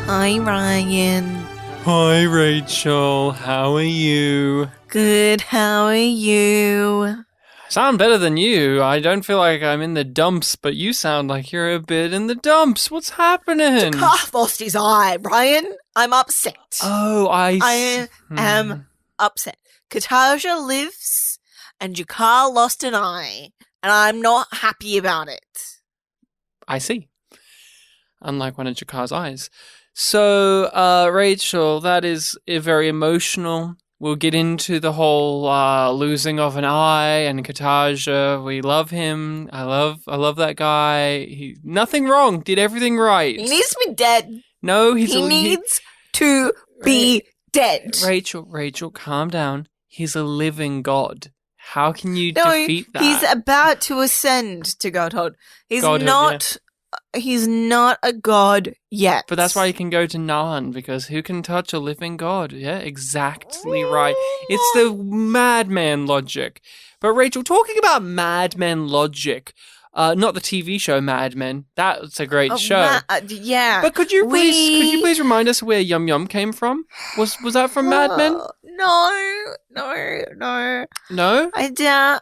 Hi, Ryan. Hi, Rachel. How are you? Good, how are you? Sound better than you. I don't feel like I'm in the dumps, but you sound like you're a bit in the dumps. What's happening? Jakar lost his eye, Ryan. I'm upset. Oh, I am upset. Kataja lives, and Jakar lost an eye, and I'm not happy about it. I see. Unlike one of Jakar's eyes. So, Rachel, that is very emotional. We'll get into the whole losing of an eye and Kataja. We love him. I love that guy. Nothing wrong. Did everything right. He needs to be dead. No, He needs to be dead. Rachel, calm down. He's a living god. How can you defeat that? He's about to ascend to godhood. He's not a god yet. But that's why you can go to Narn, because who can touch a living god? Yeah, exactly right. It's the madman logic. But Rachel, talking about madman logic, not the TV show Mad Men. That's a great show. Yeah. But could you please remind us where Yum Yum came from? Was that from Mad Men? No. No? I doubt.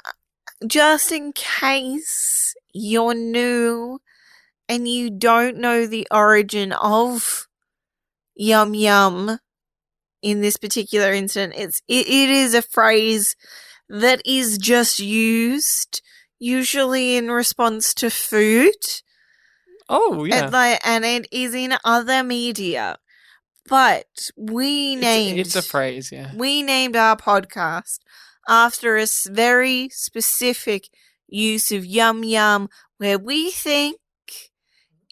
Just in case you're new and you don't know the origin of Yum Yum in this particular incident, it is a phrase that is just used usually in response to food. Oh, yeah. And it is in other media. But It's a phrase, yeah. We named our podcast after a very specific use of Yum Yum where we think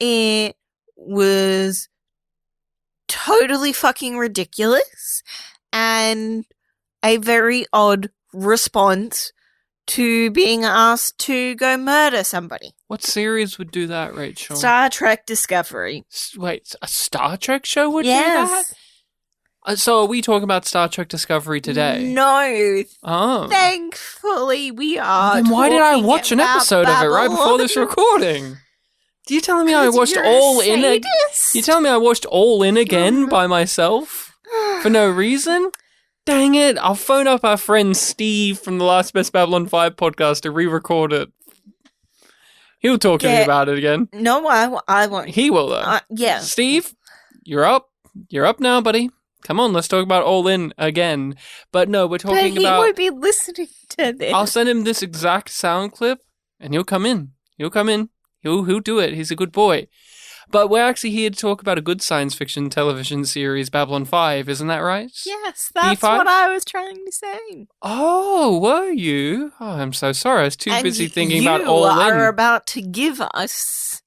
it was totally fucking ridiculous and a very odd response to being asked to go murder somebody. What series would do that, Rachel? Star Trek Discovery. Wait, a Star Trek show would do Yes. that? So are we talking about Star Trek Discovery today? No. Oh. Thankfully, we are. Then why did I watch an about episode of it right before this Babylon. recording? Do you telling me I watched You're All a In? sadist. You telling me I watched All In again by myself for no reason? Dang it! I'll phone up our friend Steve from the Last Best Babylon 5 podcast to re-record it. He'll talk to me about it again. No, I won't. He will though. Yeah. Steve, you're up. You're up now, buddy. Come on, let's talk about All In again. But no, we're talking But he about... won't be listening to this. I'll send him this exact sound clip, and he'll come in. He'll do it. He's a good boy. But we're actually here to talk about a good science fiction television series, Babylon 5, isn't that right? Yes, that's B5? what I was trying to say. Oh, were you? Oh, I'm so sorry. I was too busy thinking about All In. You are about to give us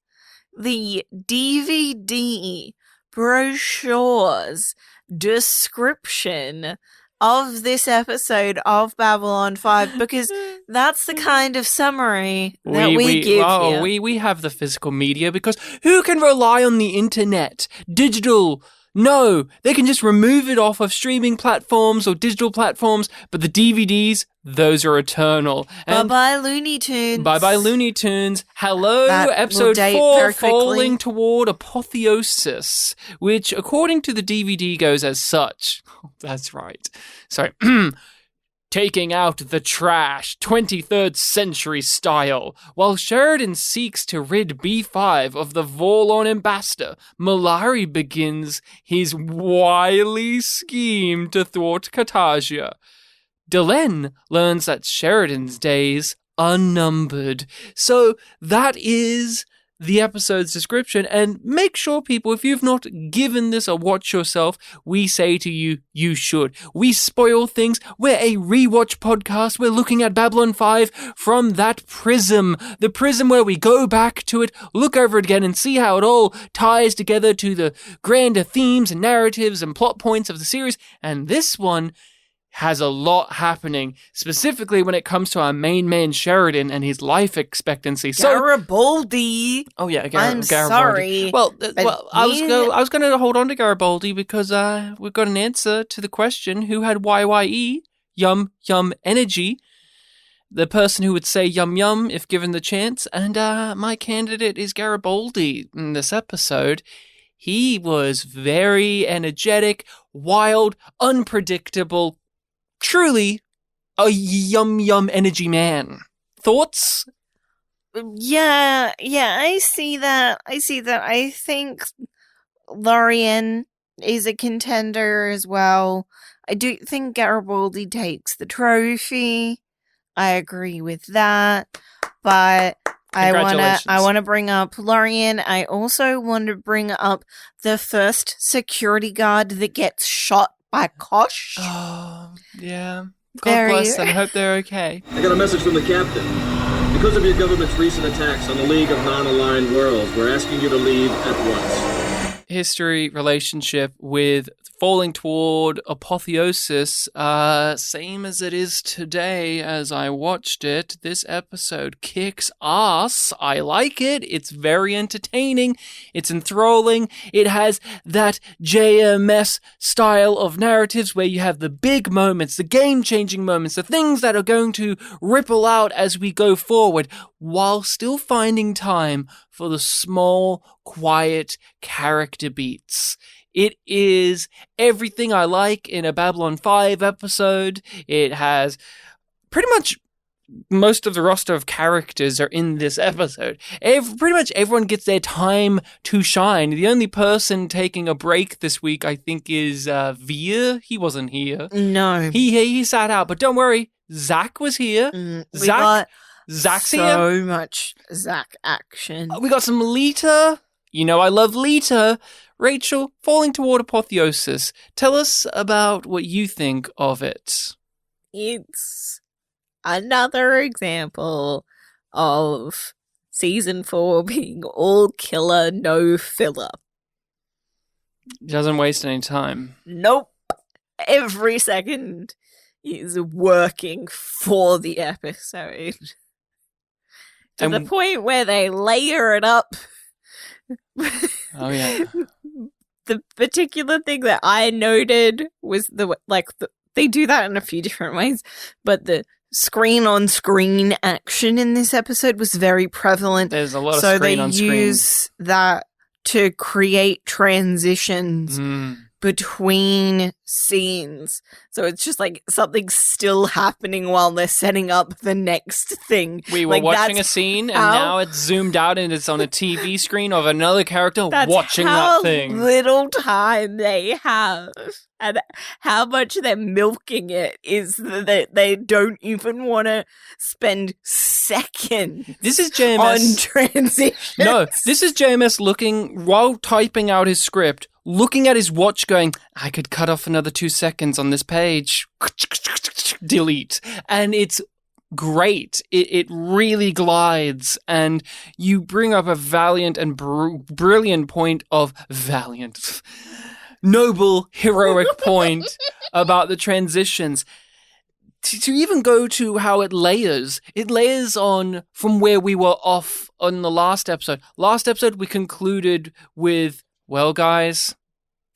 the DVD brochure's description of this episode of Babylon 5, because that's the kind of summary that we give you. We have the physical media, because who can rely on the internet? Digital. No, they can just remove it off of streaming platforms or digital platforms, but the DVDs, those are eternal. And Bye-bye, Looney Tunes. Bye-bye, Looney Tunes. Hello, That will episode date 4, very quickly. Falling Toward Apotheosis, which, according to the DVD, goes as such. That's right. Sorry. Taking out the trash, 23rd century style. While Sheridan seeks to rid B5 of the Vorlon ambassador, Malari begins his wily scheme to thwart Kataja. Delenn learns that Sheridan's days are numbered. So that is the episode's description, and make sure, people, if you've not given this a watch yourself, we say to you, you should. We spoil things. We're a rewatch podcast. We're looking at Babylon 5 from that prism, the prism where we go back to it, look over it again, and see how it all ties together to the grander themes and narratives and plot points of the series. And this one has a lot happening, specifically when it comes to our main man Sheridan and his life expectancy. Garibaldi. Oh yeah, I'm Garibaldi. sorry. I was going to hold on to Garibaldi because we've got an answer to the question: who had YYE, Yum Yum Energy? The person who would say Yum Yum if given the chance, and my candidate is Garibaldi in this episode. he was very energetic, wild, unpredictable, truly a yum energy man. Thoughts? Yeah, I see that. I think Lorien is a contender as well. I do think Garibaldi takes the trophy. I agree with that. But I wanna bring up Lorien. I also want to bring up the first security guard that gets shot by Kosh. Oh, yeah. God bless them. I hope they're okay. I got a message from the captain. Because of your government's recent attacks on the League of Non-Aligned Worlds, we're asking you to leave at once. History, relationship with falling toward apotheosis, same as it is today as I watched it. This episode kicks ass. I like it. It's very entertaining. It's enthralling. It has that JMS style of narratives where you have the big moments, the game-changing moments, the things that are going to ripple out as we go forward, while still finding time for the small, quiet character beats. It is everything I like in a Babylon 5 episode. It has pretty much most of the roster of characters are in this episode. Pretty much everyone gets their time to shine. The only person taking a break this week, I think, is Veer. He wasn't here. No. He sat out, but don't worry. Zach was here. Zach's here. So much Zach action. We got some Lita. You know I love Lita. Rachel, falling toward apotheosis. Tell us about what you think of it. It's another example of season 4 being all killer, no filler. Doesn't waste any time. Nope. Every second is working for the episode. To the point where they layer it up. Oh, yeah. The particular thing that I noted was they do that in a few different ways, but the screen-on-screen action in this episode was very prevalent. There's a lot of screen-on-screen. So they use that to create transitions between scenes. So it's just like something's still happening while they're setting up the next thing. We were watching a scene and now it's zoomed out and it's on a TV screen of another character watching that thing. How little time they have and how much they're milking it is that they don't even want to spend seconds this is JMS on transitions. No, this is JMS looking while typing out his script, looking at his watch going, I could cut off another 2 seconds on this page. Delete. And it's great. It really glides. And you bring up a valiant and brilliant point of valiant. Noble, heroic point about the transitions. To even go to how it layers on from where we were off on the last episode. Last episode, we concluded with, well, guys,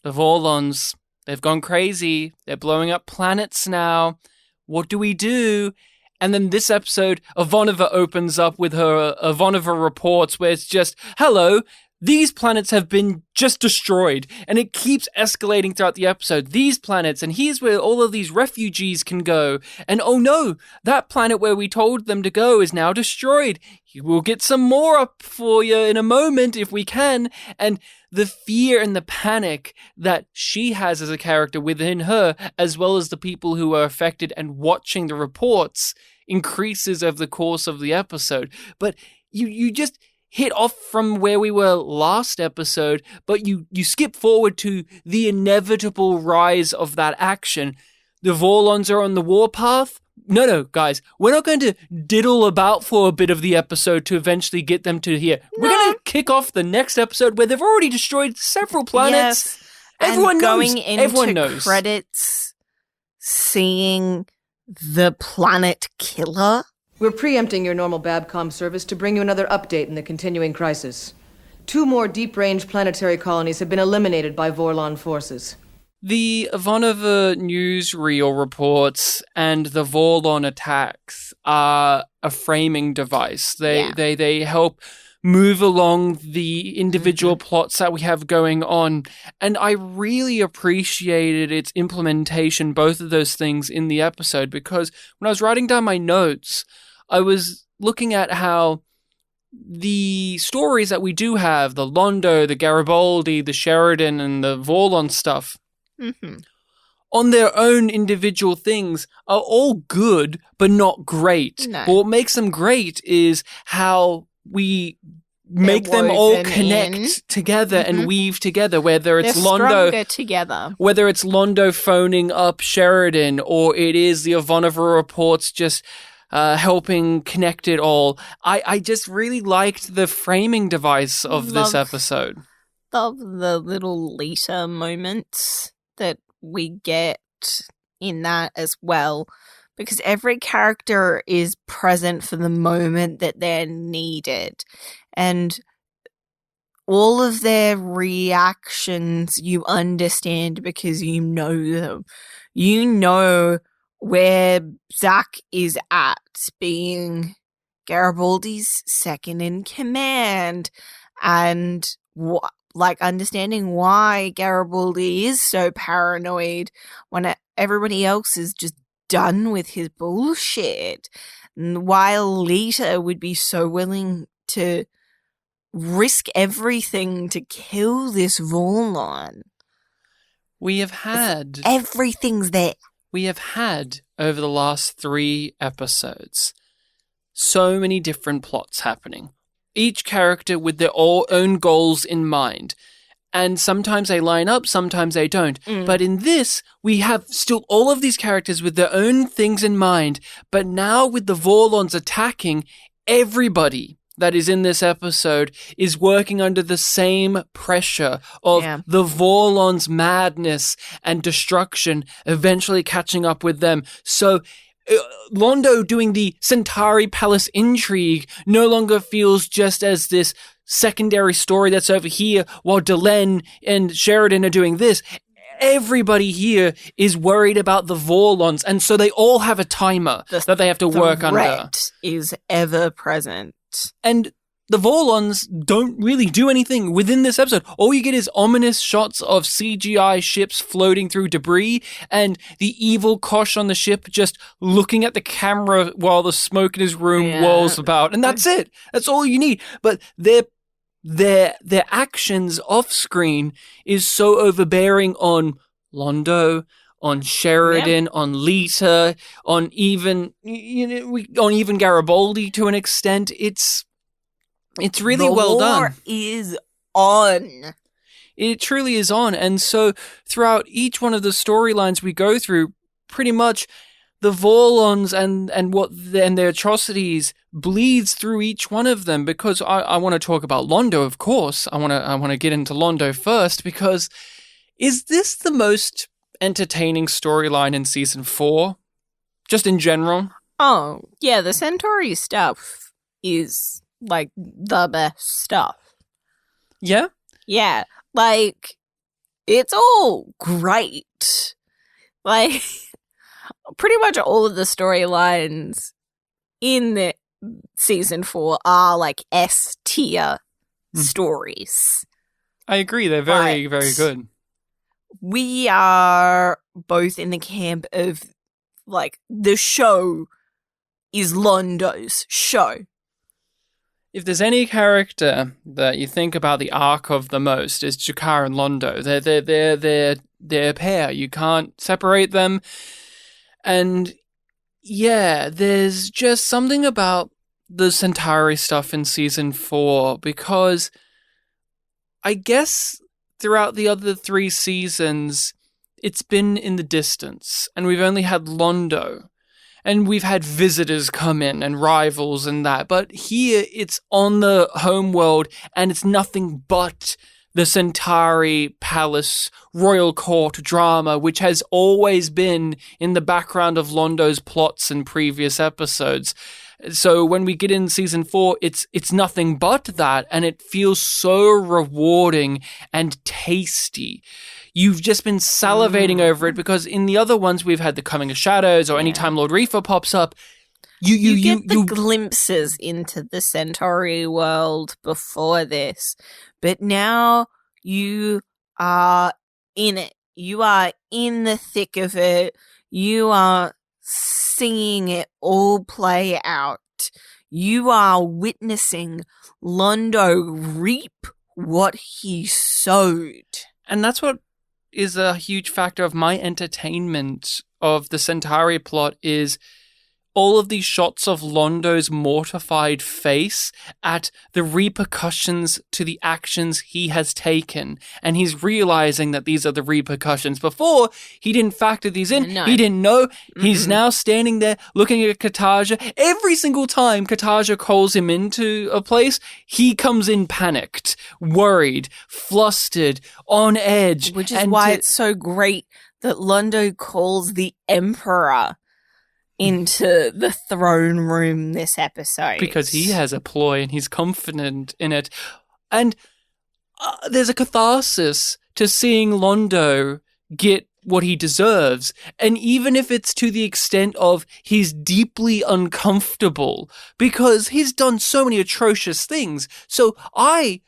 the Vorlons, they've gone crazy. They're blowing up planets now. What do we do? And then this episode, Ivanova opens up with her Ivanova reports where it's just, hello, these planets have been just destroyed. And it keeps escalating throughout the episode. These planets, and here's where all of these refugees can go. And oh no, that planet where we told them to go is now destroyed. We'll get some more up for you in a moment if we can. And the fear and the panic that she has as a character within her, as well as the people who are affected and watching the reports, increases over the course of the episode. But you just hit off from where we were last episode, but you skip forward to the inevitable rise of that action. The Vorlons are on the warpath. No, guys, we're not going to diddle about for a bit of the episode to eventually get them to here. We're going to kick off the next episode where they've already destroyed several planets. Yes. Everyone knows. Going into Everyone knows. Credits, seeing the planet killer. We're preempting your normal Babcom service to bring you another update in the continuing crisis. 2 more deep-range planetary colonies have been eliminated by Vorlon forces. The Ivanova newsreel reports and the Vorlon attacks are a framing device. They help move along the individual plots that we have going on. And I really appreciated its implementation, both of those things in the episode, because when I was writing down my notes, I was looking at how the stories that we do have, the Londo, the Garibaldi, the Sheridan, and the Vorlon stuff, on their own individual things are all good, but not great. No. But what makes them great is how we make them all woven connect in. together and weave together, whether They're it's Londo, stronger together. whether it's Londo phoning up Sheridan, or it is the Ivanova reports just helping connect it all. I just really liked the framing device of this Love- episode. Of the little Lita moments that we get in that as well, because every character is present for the moment that they're needed, and all of their reactions you understand because you know them. You know where Zach is at, being Garibaldi's second in command, and understanding why Garibaldi is so paranoid when everybody else is just done with his bullshit, and why Lita would be so willing to risk everything to kill this Vorlon. We have had Everything's there. over the last 3 episodes so many different plots happening. Each character with their own goals in mind. And sometimes they line up, sometimes they don't. But in this, we have still all of these characters with their own things in mind. But now with the Vorlons attacking, everybody that is in this episode is working under the same pressure of the Vorlons' madness and destruction eventually catching up with them. So Londo doing the Centauri Palace intrigue no longer feels just as this secondary story that's over here, while Delenn and Sheridan are doing this. Everybody here is worried about the Vorlons, and so they all have a timer that they have to work under. Threat is ever present. And the Vorlons don't really do anything within this episode. All you get is ominous shots of CGI ships floating through debris and the evil Kosh on the ship just looking at the camera while the smoke in his room whirls about. And that's it. That's all you need. But their actions off screen is so overbearing on Londo, on Sheridan, on Lita, on even Garibaldi to an extent. It's really well done. The war is on. It truly is on. And so throughout each one of the storylines we go through, pretty much the Vorlons and their atrocities bleeds through each one of them, because I want to talk about Londo, of course. I want to get into Londo first, because is this the most entertaining storyline in season 4? Just in general? Oh, yeah, the Centauri stuff is like the best stuff. Yeah? Yeah, like, it's all great. Like, pretty much all of the storylines in the season 4 are like S-tier stories. I agree. They're very, very good. We are both in the camp of, like, the show is Londo's show. If there's any character that you think about the arc of the most, it's G'Kar and Londo. They're a pair. You can't separate them. And yeah, there's just something about the Centauri stuff in season 4, because I guess throughout the other 3 seasons, it's been in the distance, and we've only had Londo. And we've had visitors come in and rivals and that. But here it's on the home world, and it's nothing but the Centauri Palace royal court drama, which has always been in the background of Londo's plots in previous episodes. So when we get in season 4, it's nothing but that, and it feels so rewarding and tasty. You've just been salivating over it, because in the other ones we've had the Coming of Shadows, or anytime Lord Reefer pops up, You get the glimpses into the Centauri world before this, but now you are in it. You are in the thick of it. You are seeing it all play out. You are witnessing Londo reap what he sowed. And that's what is a huge factor of my entertainment of the Centauri plot is all of these shots of Londo's mortified face at the repercussions to the actions he has taken. And he's realizing that these are the repercussions. Before, he didn't factor these in. No. He didn't know. He's now standing there looking at Kataja. Every single time Kataja calls him into a place, he comes in panicked, worried, flustered, on edge. Which is why it's so great that Londo calls the Emperor into the throne room this episode. Because he has a ploy and he's confident in it. And there's a catharsis to seeing Londo get what he deserves. And even if it's to the extent of he's deeply uncomfortable because he's done so many atrocious things. So I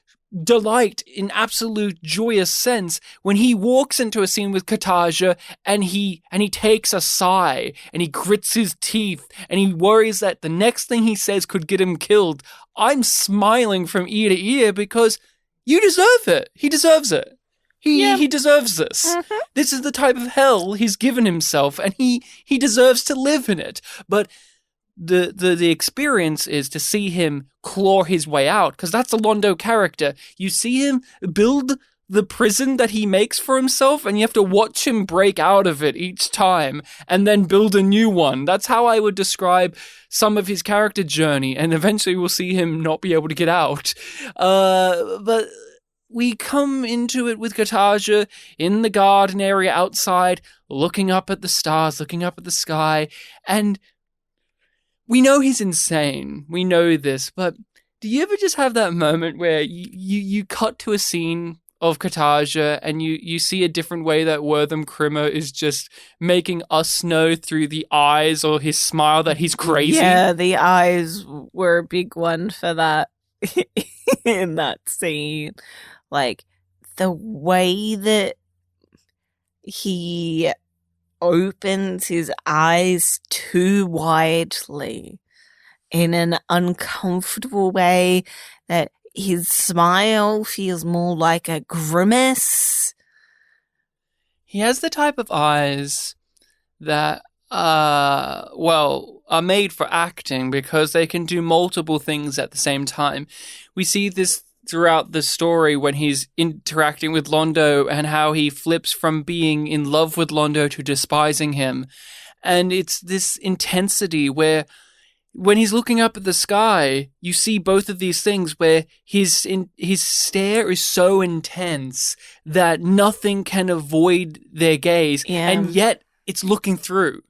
delight in absolute joyous sense when he walks into a scene with Kataja and he takes a sigh and he grits his teeth and he worries that the next thing he says could get him killed. I'm smiling from ear to ear because you deserve it. He deserves it. He deserves this. Mm-hmm. This is the type of hell he's given himself and he deserves to live in it. But the experience is to see him claw his way out, because that's a Londo character. You see him build the prison that he makes for himself, and you have to watch him break out of it each time, and then build a new one. That's how I would describe some of his character journey, and eventually we'll see him not be able to get out. But we come into it with Kataja in the garden area outside, looking up at the stars, looking up at the sky, and we know he's insane. We know this, but do you ever just have that moment where you cut to a scene of Kataja and you see a different way that Wortham Krimmer is just making us know through the eyes or his smile that he's crazy? Yeah, the eyes were a big one for that in that scene. Like, the way that he opens his eyes too widely in an uncomfortable way, that his smile feels more like a grimace. He has the type of eyes that, are made for acting because they can do multiple things at the same time. We see this throughout the story when he's interacting with Londo and how he flips from being in love with Londo to despising him. And it's this intensity where when he's looking up at the sky, you see both of these things where his stare is so intense that nothing can avoid their gaze. Yeah. And yet it's looking through.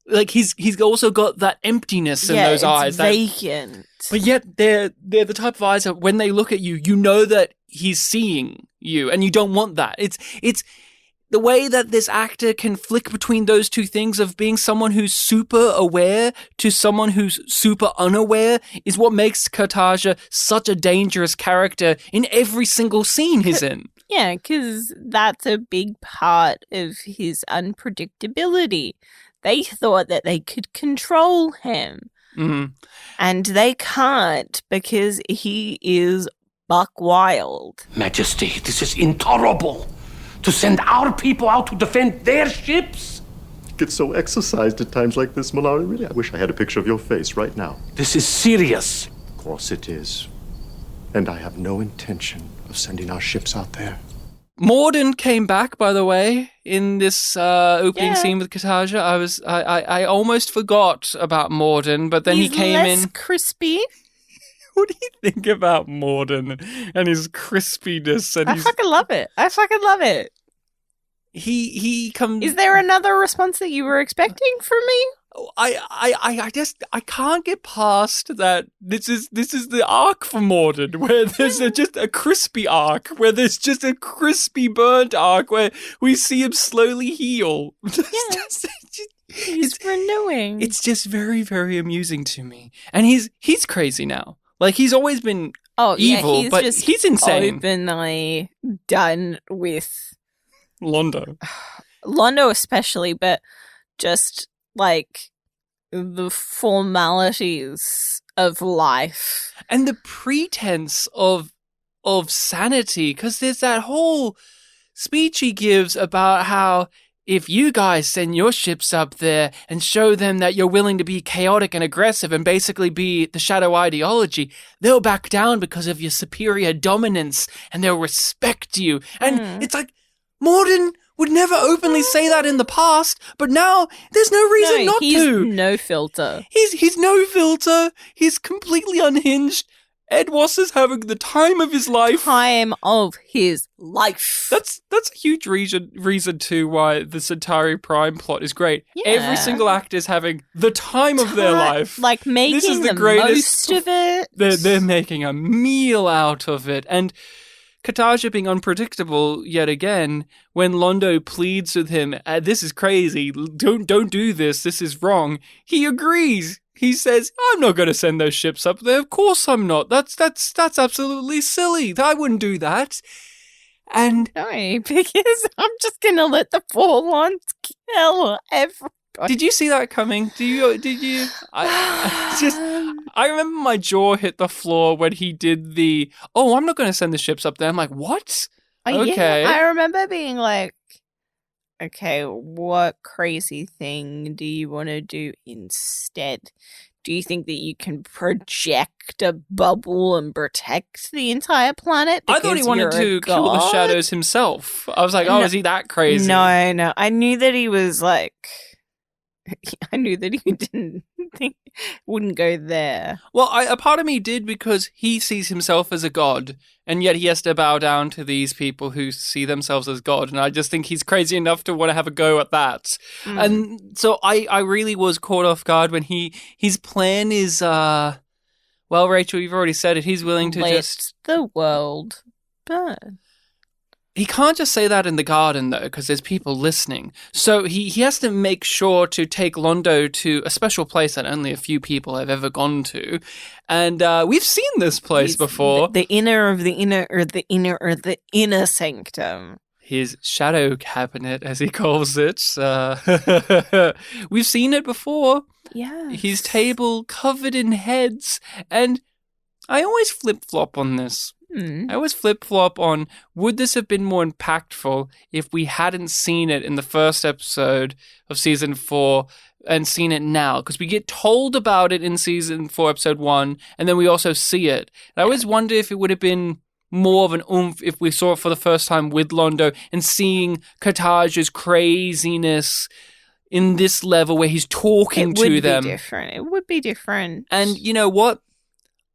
Like he's also got that emptiness in those eyes. Vacant. But yet they're the type of eyes that when they look at you, you know that he's seeing you, and you don't want that. It's the way that this actor can flick between those two things of being someone who's super aware to someone who's super unaware is what makes Kataja such a dangerous character in every single scene he's in. Yeah, because that's a big part of his unpredictability. They thought that they could control him. Mm-hmm. And they can't because he is buck wild. Majesty, this is intolerable. To send our people out to defend their ships? Get so exercised at times like this, Malari. Really, I wish I had a picture of your face right now. This is serious. Of course it is. And I have no intention of sending our ships out there. Morden came back, by the way, in this opening scene with Kataja. I almost forgot about Morden, but then he came less in crispy. What do you think about Morden and his crispiness? And I fucking love it. He comes. Is there another response that you were expecting from me? I can't get past that. This is the arc for Morden, where there's just a crispy arc, where there's just a crispy burnt arc, where we see him slowly heal. He's renewing. It's just very, very amusing to me. And he's crazy now. Like, he's always been evil, he's but just he's insane. openly done with Londo. Londo especially, but just like the formalities of life. And the pretense of sanity, because there's that whole speech he gives about how if you guys send your ships up there and show them that you're willing to be chaotic and aggressive and basically be the shadow ideology, they'll back down because of your superior dominance and they'll respect you. And it's like, Morden would never openly say that in the past, but now there's no reason not he's to. No filter. He's no filter. He's completely unhinged. Ed Woss is having the time of his life. Time of his life. That's a huge reason too why the Centauri Prime plot is great. Yeah. Every single actor is having the time of their life. Like making This is the the greatest- most of it. They're making a meal out of it. And Kataja being unpredictable yet again, when Londo pleads with him, this is crazy, don't do this is wrong, he agrees. He says, I'm not going to send those ships up there. Of course I'm not. That's absolutely silly. I wouldn't do that. And No, because I'm just gonna let the Forlorns kill everybody. did you see that coming? Did you? I remember my jaw hit the floor when he did the, I'm not going to send the ships up there. I'm like, what? Okay. Yeah, I remember being like, okay, what crazy thing do you want to do instead? Do you think that you can project a bubble and protect the entire planet? I thought he because wanted you're to a kill the god? shadows himself. I was like, No. is he that crazy? No. I knew that he was like, I knew that he didn't think wouldn't go there. Well, a part of me did, because he sees himself as a god, and yet he has to bow down to these people who see themselves as god, and I just think he's crazy enough to want to have a go at that. And so I really was caught off guard when his plan is, well, Rachel, you've already said it, he's willing to Let just... the world burn. He can't just say that in the garden, though, because there's people listening. So he has to make sure to take Londo to a special place that only a few people have ever gone to. And we've seen this place before. The inner of the inner, or the inner sanctum. His shadow cabinet, as he calls it. We've seen it before. Yeah. His table covered in heads. And I always flip-flop on this. I always flip-flop on, would this have been more impactful if we hadn't seen it in the first episode of Season 4 and seen it now? Because we get told about it in Season 4, Episode 1, and then we also see it. And I always wonder if it would have been more of an oomph if we saw it for the first time with Londo and seeing Kataja's craziness in this level where he's talking to them. It would be different. And you know what?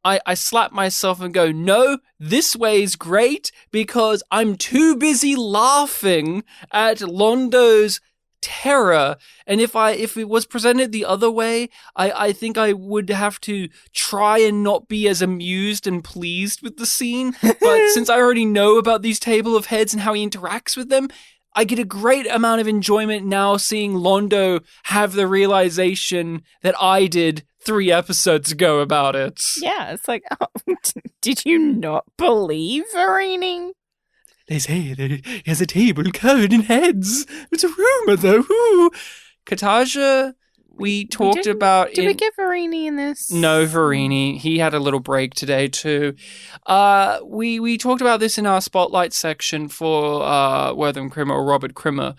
I slap myself and go, no, this way is great, because I'm too busy laughing at Londo's terror. And if it was presented the other way, I think I would have to try and not be as amused and pleased with the scene. But since I already know about these table of heads and how he interacts with them, I get a great amount of enjoyment now seeing Londo have the realization that I did 3 episodes ago about it. Yeah, it's like, did you not believe Verini? They say that he has a table covered in heads. It's a rumor, though. Ooh. Kataja, we talked about... Did we get Verini in this? No, Verini. He had a little break today, too. We talked about this in our Spotlight section for Wortham Crimmer, or Robert Crimmer,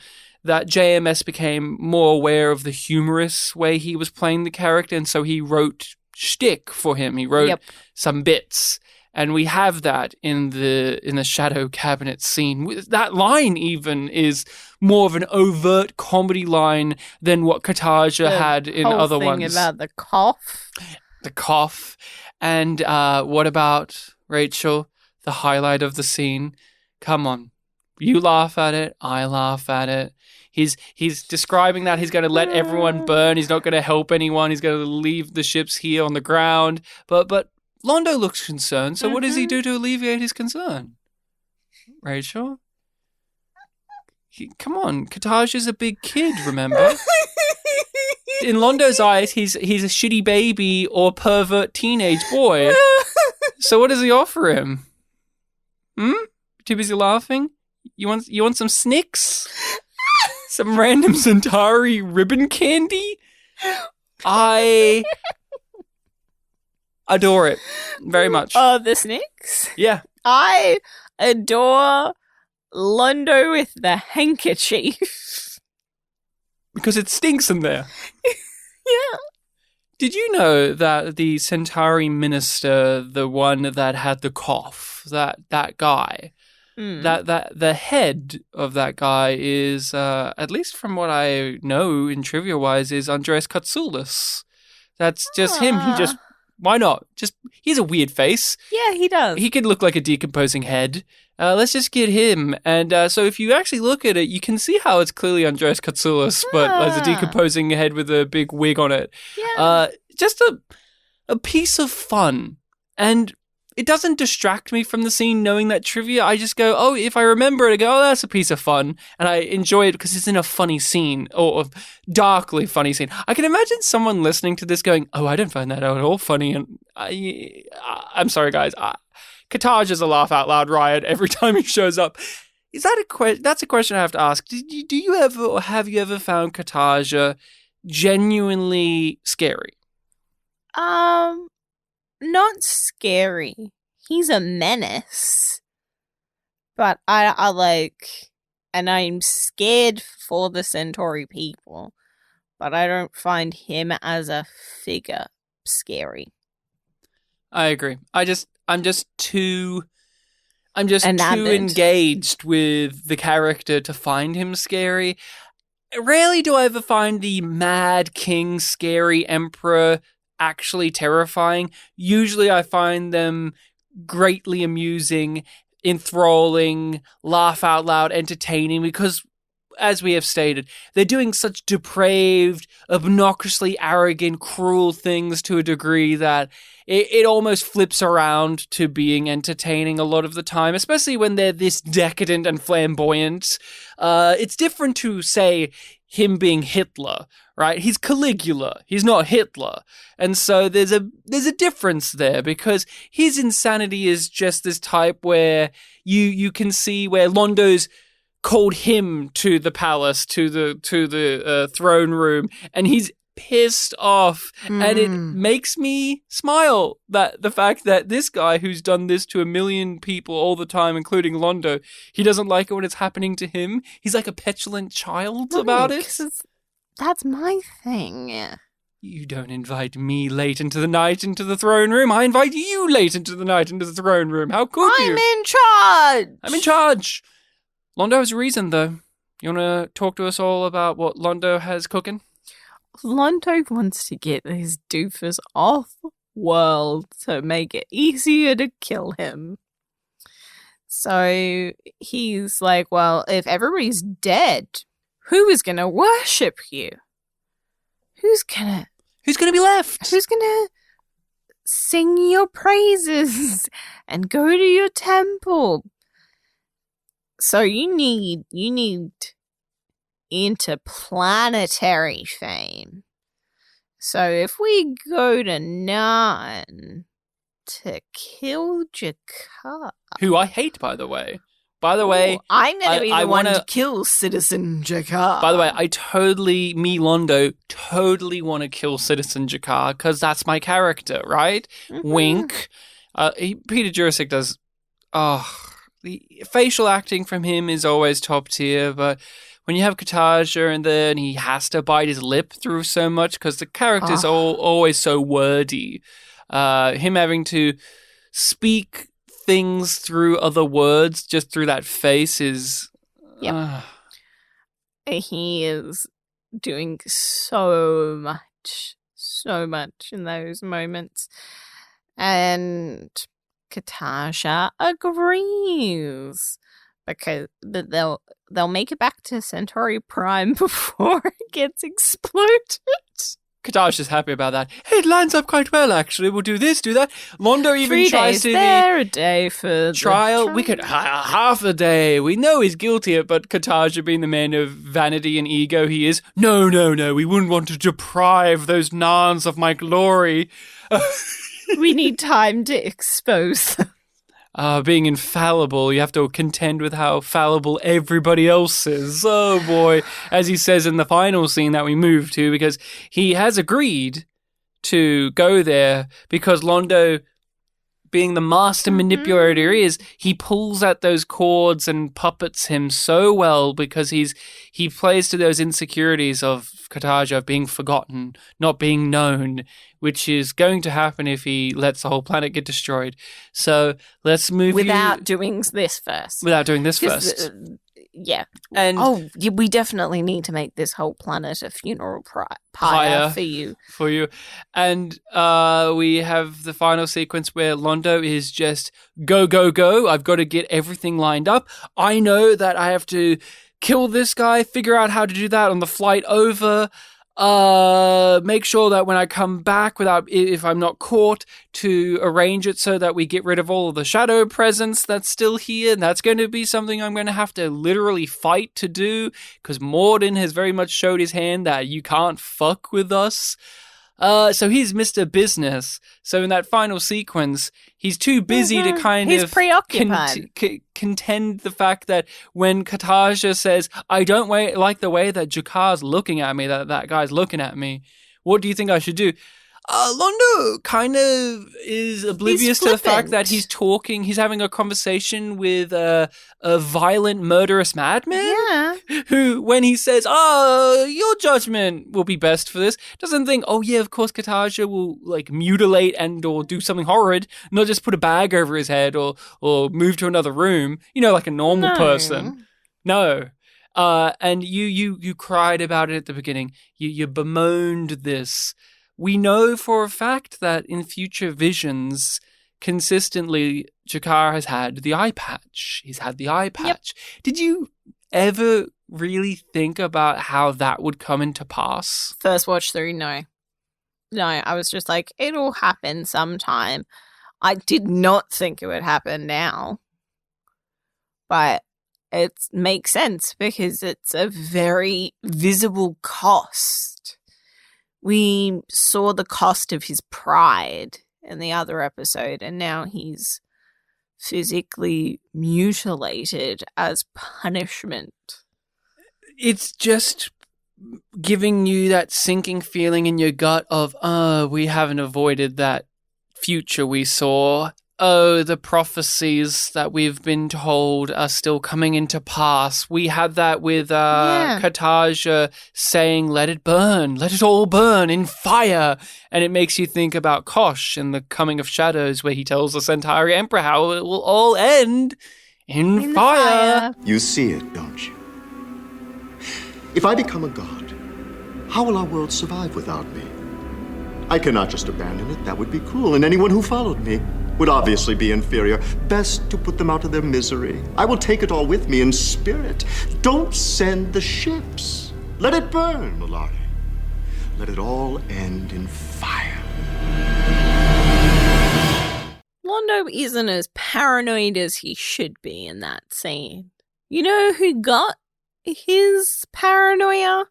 that JMS became more aware of the humorous way he was playing the character, and so he wrote shtick for him. He wrote some bits, and we have that in the Shadow Cabinet scene. That line even is more of an overt comedy line than what Kataja had in other thing ones. About the cough. The cough. And what about, Rachel, the highlight of the scene? Come on. You laugh at it. I laugh at it. He's describing that he's going to let everyone burn. He's not going to help anyone. He's going to leave the ships here on the ground. But Londo looks concerned. So what does he do to alleviate his concern? Rachel? Come on. Kataja's a big kid, remember? in Londo's eyes, he's a shitty baby or pervert teenage boy. So what does he offer him? Too busy laughing? You want some Snicks? Some random Centauri ribbon candy? I adore it very much. Oh, the Snicks? Yeah. I adore Londo with the handkerchief. Because it stinks in there. Yeah. Did you know that the Centauri minister, the one that had the cough, that guy, that the head of that guy is, at least from what I know in trivia-wise, is Andreas Katsoulis. That's just him. He just, why not? He's a weird face. Yeah, he does. He could look like a decomposing head. Let's just get him. And so if you actually look at it, you can see how it's clearly Andreas Katsoulis, but as a decomposing head with a big wig on it. Yeah. Just a piece of fun. And it doesn't distract me from the scene knowing that trivia. I just go, oh, if I remember it, I go, oh, that's a piece of fun. And I enjoy it because it's in a funny scene, or a darkly funny scene. I can imagine someone listening to this going, oh, I don't find that at all funny. And I'm sorry, guys. Kataj is a laugh out loud riot every time he shows up. Is that a question? That's a question I have to ask. Do you ever, or have you ever found Kataja genuinely scary? Not scary. He's a menace. But I like, and I'm scared for the Centauri people, but I don't find him as a figure scary. I agree. I'm just too Enamored. engaged with the character to find him scary. Rarely do I ever find the mad king, scary emperor actually terrifying. Usually I find them greatly amusing, enthralling, laugh out loud, entertaining, because as we have stated, they're doing such depraved, obnoxiously arrogant, cruel things to a degree that it almost flips around to being entertaining a lot of the time, especially when they're this decadent and flamboyant. It's different to, say, him being Hitler, right? He's Caligula. He's not Hitler. And so there's a difference there, because his insanity is just this type where you can see where Londo's called him to the palace, to the throne room, and he's pissed off, and it makes me smile, that the fact that this guy who's done this to a million people all the time, including Londo, he doesn't like it when it's happening to him. He's like a petulant child about it. That's my thing. You don't invite me late into the night into the throne room. I invite you late into the night into the throne room. How could you? I'm in charge. I'm in charge. Londo has a reason, though. You want to talk to us all about what Londo has cooking? Londo wants to get this doofus off world to make it easier to kill him. So he's like, well, if everybody's dead, who is going to worship you? Who's going to be left? Who's going to sing your praises and go to your temple? So you need interplanetary fame. So if we go to Narn to kill Jakar, who I hate, by the way. By the way, I'm going to be the one wanna- to kill Citizen Jakar. By the way, me, Londo, totally want to kill Citizen Jakar, because that's my character, right? Wink. Peter Jurasik does... the facial acting from him is always top tier, but when you have Kataja and then he has to bite his lip through so much because the character's always so wordy, him having to speak things through other words just through that face is... Yep. He is doing so much in those moments. And Katasha agrees, because they'll make it back to Centauri Prime before it gets exploded. Katasha's happy about that. Hey, it lines up quite well, actually. We'll do this, do that. Londo even 3 tries days to there, a day for the trial. We could half a day. We know he's guilty, but Katasha, being the man of vanity and ego he is, no. We wouldn't want to deprive those Narns of my glory. We need time to expose them. Being infallible, you have to contend with how fallible everybody else is. Oh boy. As he says in the final scene that we move to, because he has agreed to go there because Londo, being the master manipulator he pulls at those cords and puppets him so well because he plays to those insecurities of Katasha, of being forgotten, not being known, which is going to happen if he lets the whole planet get destroyed. So let's move without doing this first. Without doing this first. Yeah. And we definitely need to make this whole planet a funeral pyre for you. For you. And we have the final sequence where Londo is just go, go, go. I've got to get everything lined up. I know that I have to kill this guy, figure out how to do that on the flight over. Make sure that when I come back, if I'm not caught, to arrange it so that we get rid of all of the shadow presence that's still here. And that's going to be something I'm going to have to literally fight to do, because Morden has very much showed his hand that you can't fuck with us. So he's Mr. Business. So in that final sequence, he's too busy to kind he's of preoccupied. contend the fact that when Katasha says, I don't like the way that Jakar's looking at me, that guy's looking at me, what do you think I should do? Londo kind of is oblivious to the fact that he's having a conversation with a violent, murderous madman. Yeah. Who, when he says, your judgment will be best for this, doesn't think, oh yeah, of course Katasha will like mutilate or do something horrid, not just put a bag over his head or move to another room, like a normal person. No. And you cried about it at the beginning. You bemoaned this. We know for a fact that in future visions, consistently, Jakar has had the eye patch. He's had the eye patch. Yep. Did you ever really think about how that would come into pass? First watch through, no. No, I was just like, it'll happen sometime. I did not think it would happen now. But it makes sense because it's a very visible cost. We saw the cost of his pride in the other episode, and now he's physically mutilated as punishment. It's just giving you that sinking feeling in your gut of, we haven't avoided that future we saw. Oh, the prophecies that we've been told are still coming into pass. We had that with Katasha saying, let it burn, let it all burn in fire. And it makes you think about Kosh in the Coming of Shadows, where he tells the Centauri Emperor how it will all end in fire. You see it, don't you? If I become a god, how will our world survive without me? I cannot just abandon it. That would be cruel, and anyone who followed me would obviously be inferior. Best to put them out of their misery. I will take it all with me in spirit. Don't send the ships. Let it burn, Mollari. Let it all end in fire. Londo isn't as paranoid as he should be in that scene. You know who got his paranoia?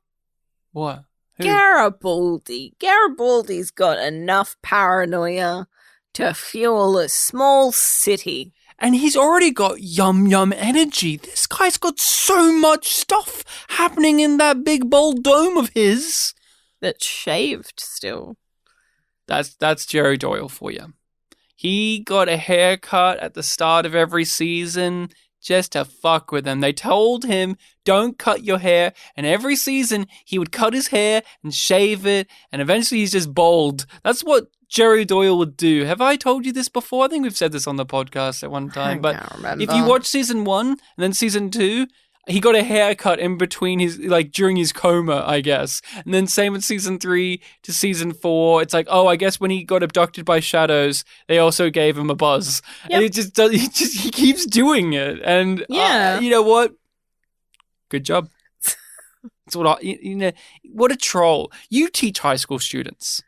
What? Who? Garibaldi. Garibaldi's got enough paranoia to fuel a small city. And he's already got yum energy. This guy's got so much stuff happening in that big bold dome of his. That's shaved still. That's Jerry Doyle for you. He got a haircut at the start of every season just to fuck with them. They told him, don't cut your hair. And every season, he would cut his hair and shave it. And eventually, he's just bald. That's what Jerry Doyle would do. Have I told you this before? I think we've said this on the podcast at one time. But if you watch season 1 and then season 2, he got a haircut in between during his coma, I guess. And then same with season 3 to season 4. It's like, oh, I guess when he got abducted by shadows, they also gave him a buzz. Yep. And he keeps doing it. And you know what? Good job. what what a troll. You teach high school students.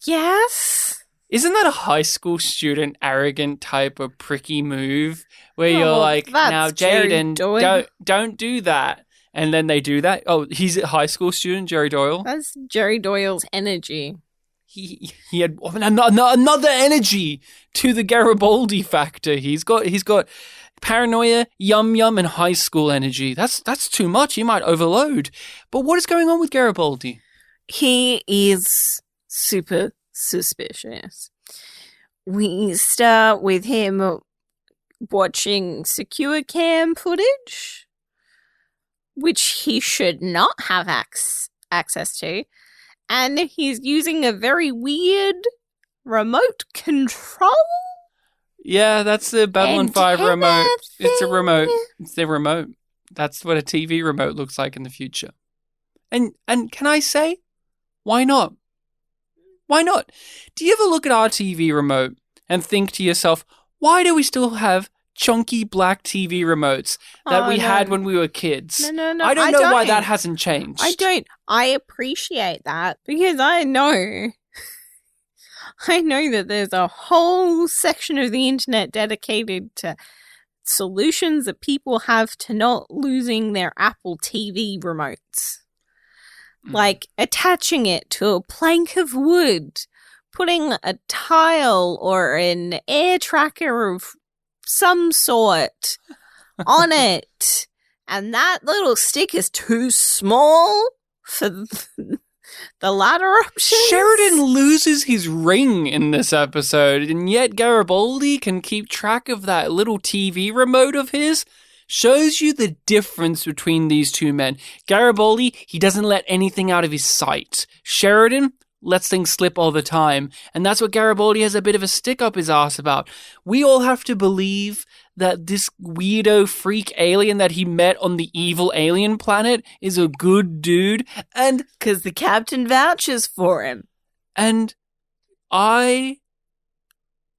Yes. Isn't that a high school student arrogant type of pricky move where you're well, like, that's now Jerry Jaden, Doyle. don't do that. And then they do that. Oh, he's a high school student, Jerry Doyle. That's Jerry Doyle's energy. He had another energy to the Garibaldi factor. He's got paranoia, yum, and high school energy. That's too much. He might overload. But what is going on with Garibaldi? He is super suspicious. We start with him watching secure cam footage, which he should not have access to, and he's using a very weird remote control. Yeah, that's the Babylon 5 antenna remote. It's a thing. remote. It's the remote. That's what a TV remote looks like in the future. And can I say, why not? Why not? Do you ever look at our TV remote and think to yourself, why do we still have chunky black TV remotes that we had when we were kids? No. I don't know why that hasn't changed. I don't. I appreciate that because I know that there's a whole section of the internet dedicated to solutions that people have to not losing their Apple TV remotes. Like attaching it to a plank of wood, putting a tile or an air tracker of some sort on it. And that little stick is too small for the latter option. Sheridan loses his ring in this episode, and yet Garibaldi can keep track of that little TV remote of his. Shows you the difference between these two men. Garibaldi, he doesn't let anything out of his sight. Sheridan lets things slip all the time, and that's what Garibaldi has a bit of a stick up his ass about. We all have to believe that this weirdo freak alien that he met on the evil alien planet is a good dude, and because the captain vouches for him. And I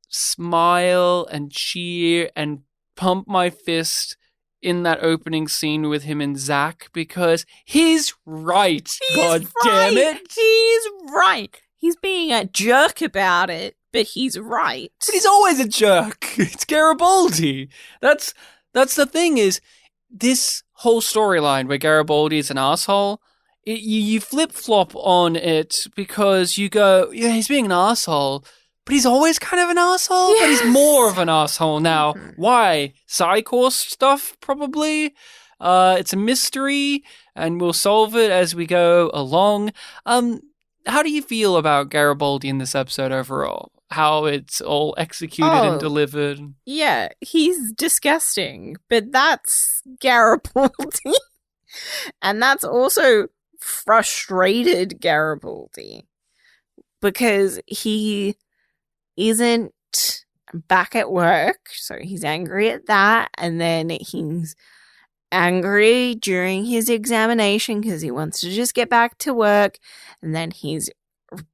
smile and cheer and pump my fist in that opening scene with him and Zach because he's right. God damn it. He's right. He's being a jerk about it, but he's right. But he's always a jerk. It's Garibaldi. That's the thing is, this whole storyline where Garibaldi is an asshole, you flip-flop on it because you go, yeah, he's being an asshole, but he's always kind of an asshole, yes. But he's more of an asshole now. Why? Psychor stuff, probably? It's a mystery, and we'll solve it as we go along. How do you feel about Garibaldi in this episode overall? How it's all executed and delivered? Yeah, he's disgusting, but that's Garibaldi. And that's also frustrated Garibaldi because he isn't back at work, so he's angry at that, and then he's angry during his examination because he wants to just get back to work, and then he's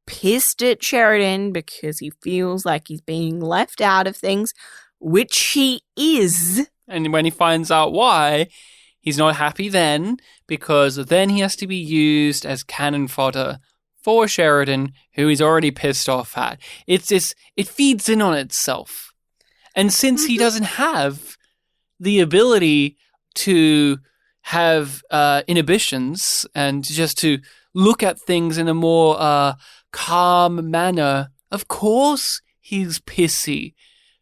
pissed at Sheridan because he feels like he's being left out of things, which he is. And when he finds out why, he's not happy then, because then he has to be used as cannon fodder for Sheridan, who he's already pissed off at. It feeds in on itself. And since he doesn't have the ability to have inhibitions and just to look at things in a more calm manner, of course he's pissy.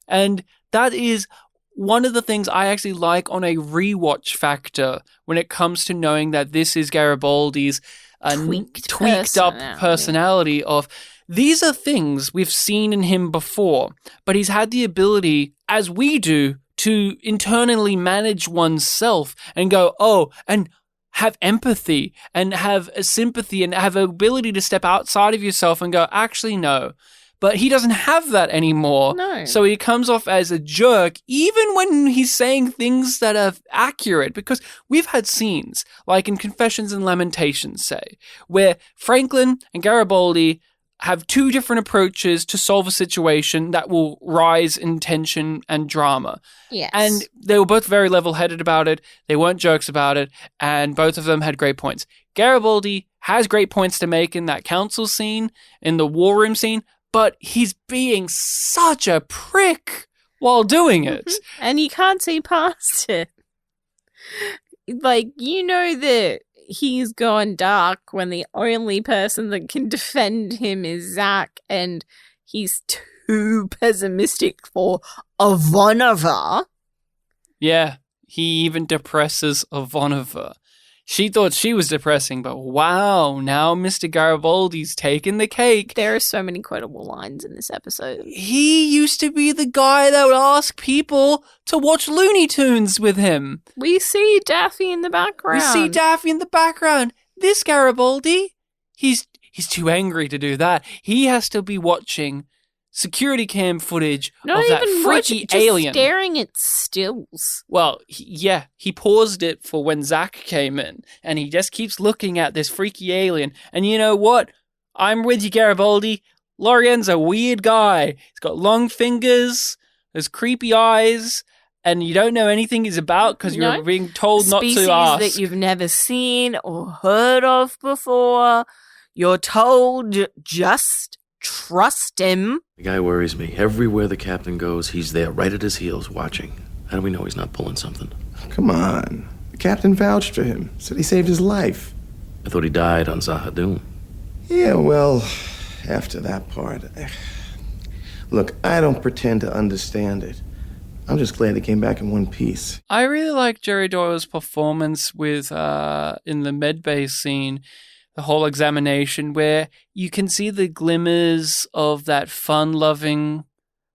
And that is one of the things I actually like on a rewatch factor when it comes to knowing that this is Garibaldi's tweaked up personality of these are things we've seen in him before, but he's had the ability, as we do, to internally manage oneself and go, and have empathy and have a sympathy and have an ability to step outside of yourself and go, actually, no. But he doesn't have that anymore. No. So he comes off as a jerk, even when he's saying things that are accurate. Because we've had scenes, like in Confessions and Lamentations, say, where Franklin and Garibaldi have two different approaches to solve a situation that will rise in tension and drama. Yes. And they were both very level-headed about it. They weren't jerks about it. And both of them had great points. Garibaldi has great points to make in that council scene, in the war room scene, but he's being such a prick while doing it. And you can't see past it. Like, you know that he's gone dark when the only person that can defend him is Zack, and he's too pessimistic for Ivanova. Yeah, he even depresses Ivanova. She thought she was depressing, but wow, now Mr. Garibaldi's taken the cake. There are so many quotable lines in this episode. He used to be the guy that would ask people to watch Looney Tunes with him. We see Daffy in the background. We see Daffy in the background. This Garibaldi, he's too angry to do that. He has to be watching security cam footage Not of that even freaky just alien. staring at stills. Well, he paused it for when Zack came in, and he just keeps looking at this freaky alien. And you know what? I'm with you, Garibaldi. Lorien's a weird guy. He's got long fingers, there's creepy eyes, and you don't know anything he's about because you're being told not to ask. Species that you've never seen or heard of before. You're told just trust him. The guy worries me. Everywhere the captain goes, he's there, right at his heels, watching. How do we know he's not pulling something? Come on. The captain vouched for him. Said he saved his life. I thought he died on Zahadum. Yeah, well, after that part. Look, I don't pretend to understand it. I'm just glad he came back in one piece. I really like Jerry Doyle's performance with in the medbay scene, the whole examination, where you can see the glimmers of that fun-loving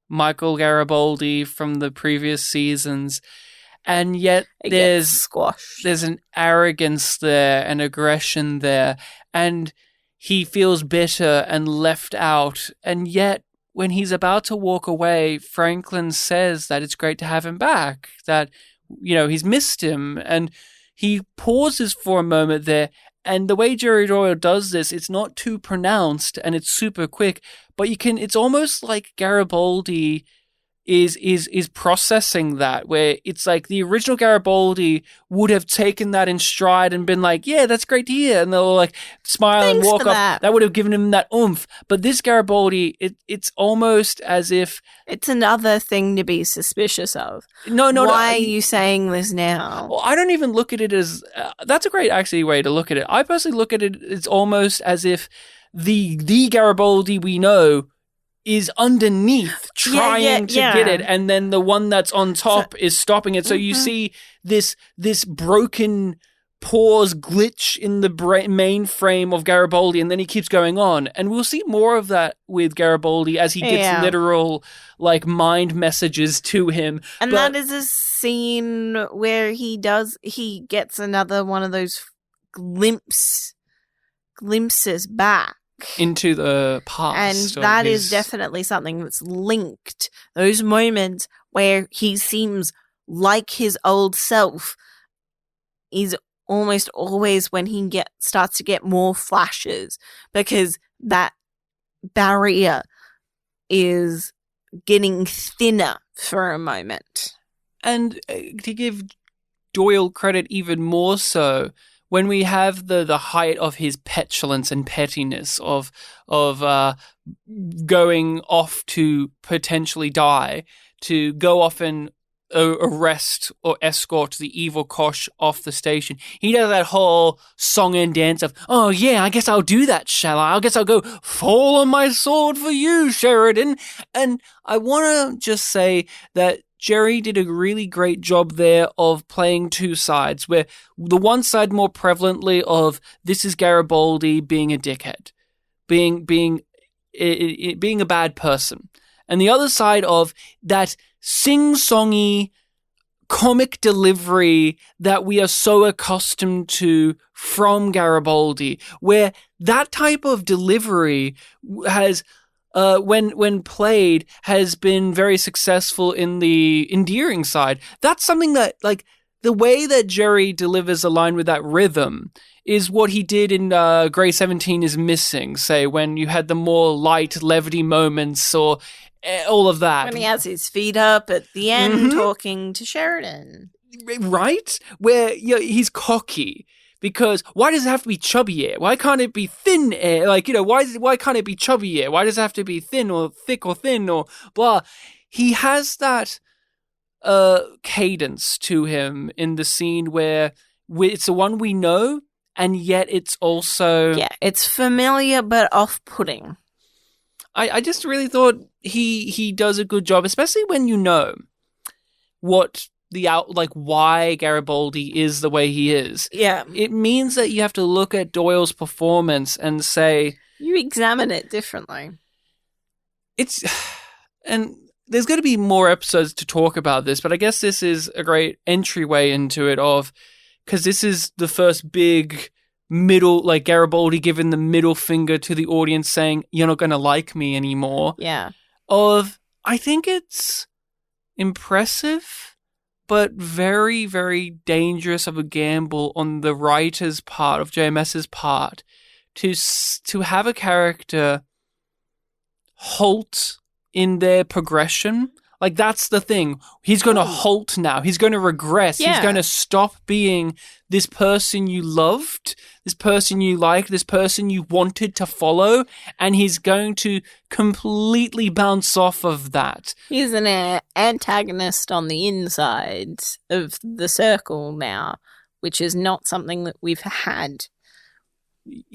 Michael Garibaldi from the previous seasons, and yet there's an arrogance there and aggression there, and he feels bitter and left out, and yet when he's about to walk away, Franklin says that it's great to have him back, that, you know, he's missed him, and he pauses for a moment there. And the way Jerry Doyle does this, it's not too pronounced and it's super quick, but it's almost like Garibaldi is processing that, where it's like the original Garibaldi would have taken that in stride and been like, yeah, that's great to hear. And they'll like smile and walk off. That would have given him that oomph. But this Garibaldi, it's almost as if it's another thing to be suspicious of. No. Why are you saying this now? Well, I don't even look at it as, that's a great actually way to look at it. I personally look at it, it's almost as if the Garibaldi we know is underneath trying to get it, and then the one that's on top is stopping it. So you see this broken pause glitch in the mainframe of Garibaldi, and then he keeps going on. And we'll see more of that with Garibaldi as he gets literal like mind messages to him. And that is a scene where he gets another one of those glimpses back into the past. And that is definitely something that's linked. Those moments where he seems like his old self is almost always when he starts to get more flashes, because that barrier is getting thinner for a moment. And to give Doyle credit even more so, when we have the height of his petulance and pettiness of going off to potentially die, to go off and arrest or escort the evil Kosh off the station, he does that whole song and dance of, oh yeah, I guess I'll do that, shall I? I guess I'll go fall on my sword for you, Sheridan. And I want to just say that Jerry did a really great job there of playing two sides, where the one side more prevalently of this is Garibaldi being a dickhead, being a bad person, and the other side of that sing-songy comic delivery that we are so accustomed to from Garibaldi, where that type of delivery has when played has been very successful in the endearing side. That's something that, like, the way that Jerry delivers a line with that rhythm is what he did in Grey 17 is Missing, say, when you had the more light levity moments or all of that. When he has his feet up at the end talking to Sheridan. Right? Where he's cocky. Because why does it have to be chubby heir? Why can't it be thin heir? Like, why can't it be chubby heir? Why does it have to be thin or thick or thin or blah? He has that cadence to him in the scene where it's the one we know, and yet it's also... Yeah, it's familiar but off-putting. I just really thought he does a good job, especially when you know what why Garibaldi is the way he is. Yeah. It means that you have to look at Doyle's performance and say... You examine it differently. And there's going to be more episodes to talk about this, but I guess this is a great entryway into it because this is the first big middle, like Garibaldi giving the middle finger to the audience saying, you're not going to like me anymore. Yeah. I think it's impressive, but very, very dangerous of a gamble on the writer's part, of JMS's part, to have a character halt in their progression. Like, that's the thing. He's going to halt now. He's going to regress. Yeah. He's going to stop being this person you loved, this person you liked, this person you wanted to follow, and he's going to completely bounce off of that. He's an antagonist on the inside of the circle now, which is not something that we've had.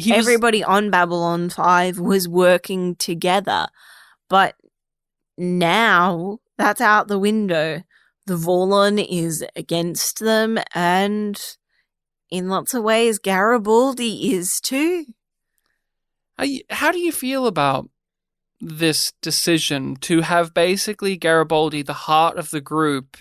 Everybody on Babylon 5 was working together, but now that's out the window. The Vorlon is against them, and in lots of ways, Garibaldi is too. How do you feel about this decision to have basically Garibaldi, the heart of the group,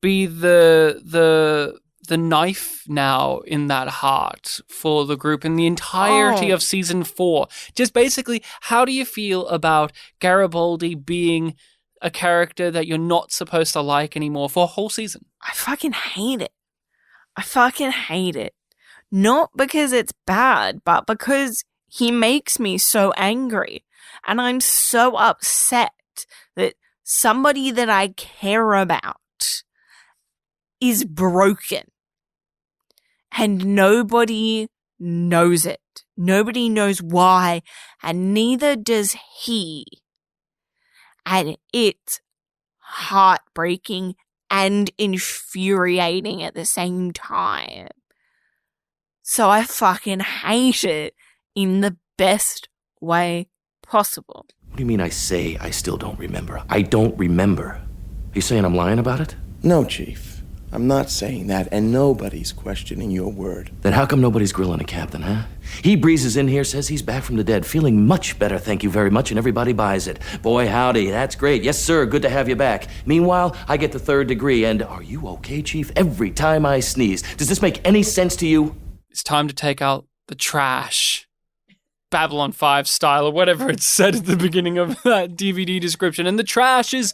be the knife now in that heart for the group in the entirety of season 4? Just basically, how do you feel about Garibaldi being a character that you're not supposed to like anymore for a whole season? I fucking hate it. I fucking hate it. Not because it's bad, but because he makes me so angry. And I'm so upset that somebody that I care about is broken. And nobody knows it. Nobody knows why, and neither does he. And it's heartbreaking and infuriating at the same time. So I fucking hate it in the best way possible. What do you mean I say I still don't remember? I don't remember. Are you saying I'm lying about it? No, Chief. I'm not saying that, and nobody's questioning your word. Then how come nobody's grilling a captain, huh? He breezes in here, says he's back from the dead, feeling much better, thank you very much, and everybody buys it. Boy, howdy, that's great. Yes, sir, good to have you back. Meanwhile, I get the 3rd degree, and are you okay, Chief? Every time I sneeze. Does this make any sense to you? It's time to take out the trash. Babylon 5 style, or whatever it said at the beginning of that DVD description. And the trash is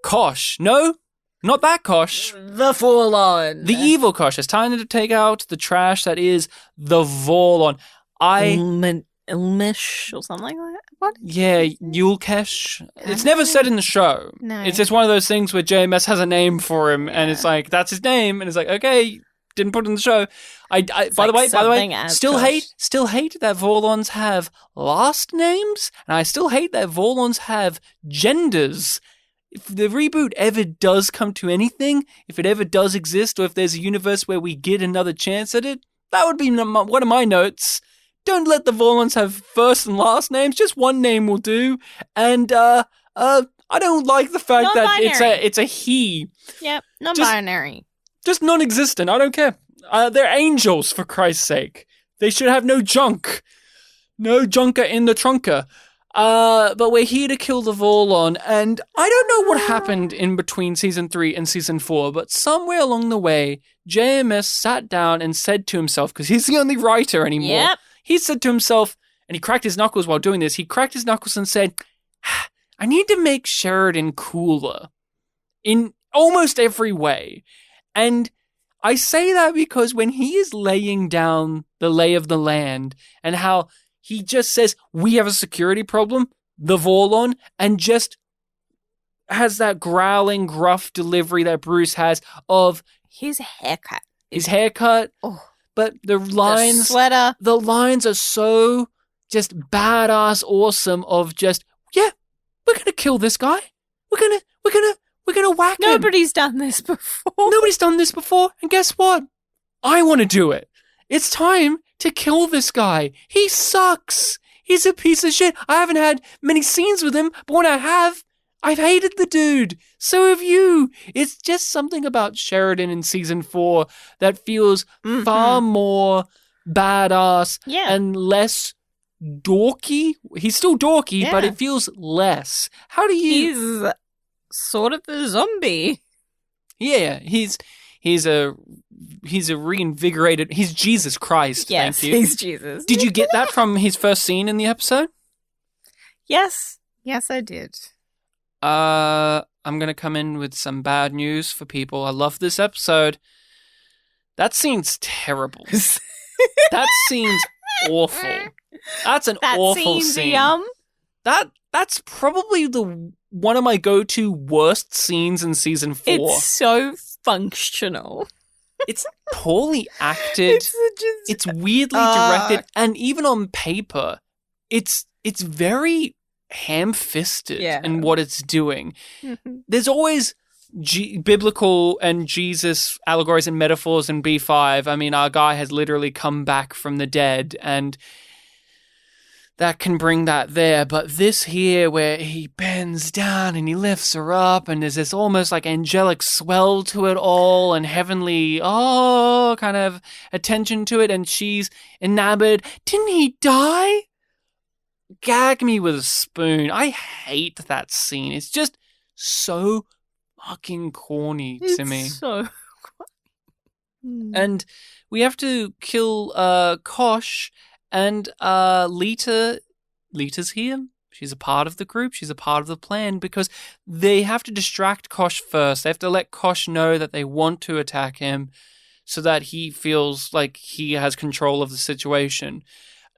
Kosh. No? Not that Kosh. The Vorlon. The evil Kosh. It's time to take out the trash that is the Vorlon. Ilmish or something like that? What? Yeah, Yulkesh. It's never said in the show. No. It's just one of those things where JMS has a name for him, and it's like, that's his name, and it's like, okay, didn't put it in the show. By the way, still hate that Vorlons have last names, and I still hate that Vorlons have genders. If the reboot ever does come to anything, if it ever does exist, or if there's a universe where we get another chance at it, that would be one of my notes. Don't let the Vorlons have first and last names, just one name will do. And I don't like the fact that it's a he. Yep, non-binary. Just non-existent, I don't care. They're angels, for Christ's sake. They should have no junk. No junker in the trunker. But we're here to kill the Vorlon, and I don't know what happened in between season 3 and season 4, but somewhere along the way, JMS sat down and said to himself, because he's the only writer anymore, Yep. He said to himself, and he cracked his knuckles while doing this, he cracked his knuckles and said, I need to make Sheridan cooler in almost every way. And I say that because when he is laying down the lay of the land and how he just says, we have a security problem, the Vorlon, and just has that growling, gruff delivery that Bruce has of His haircut. his haircut, Oh. but the lines, sweater. the lines are so just badass awesome of just, yeah, we're going to kill this guy. We're going to whack him. Nobody's done this before. Nobody's done this before. And guess what? I want to do it. It's time to kill this guy. He sucks. He's a piece of shit. I haven't had many scenes with him, but when I have, I've hated the dude. So have you. It's just something about Sheridan in season 4 that feels far more badass and less dorky. He's still dorky, but it feels less. How do you... He's sort of a zombie. Yeah, he's a reinvigorated... He's Jesus Christ, yes, thank you. He's Jesus. Did you get that from his first scene in the episode? Yes. Yes, I did. I'm going to come in with some bad news for people. I love this episode. That scene's terrible. That scene's awful. That's an awful scene. That's probably one of my go-to worst scenes in season 4. It's so functional. It's poorly acted. It's weirdly directed, and even on paper, it's very ham-fisted in what it's doing. There's always biblical and Jesus allegories and metaphors in B5. I mean, our guy has literally come back from the dead, and that can bring that there. But this here, where he bends down and he lifts her up, and there's this almost like angelic swell to it all, and heavenly, kind of attention to it, and she's enamored. Didn't he die? Gag me with a spoon. I hate that scene. It's just so fucking corny to me. So and we have to kill Kosh, and Lita's here. She's a part of the group. She's a part of the plan, because they have to distract Kosh first. They have to let Kosh know that they want to attack him so that he feels like he has control of the situation.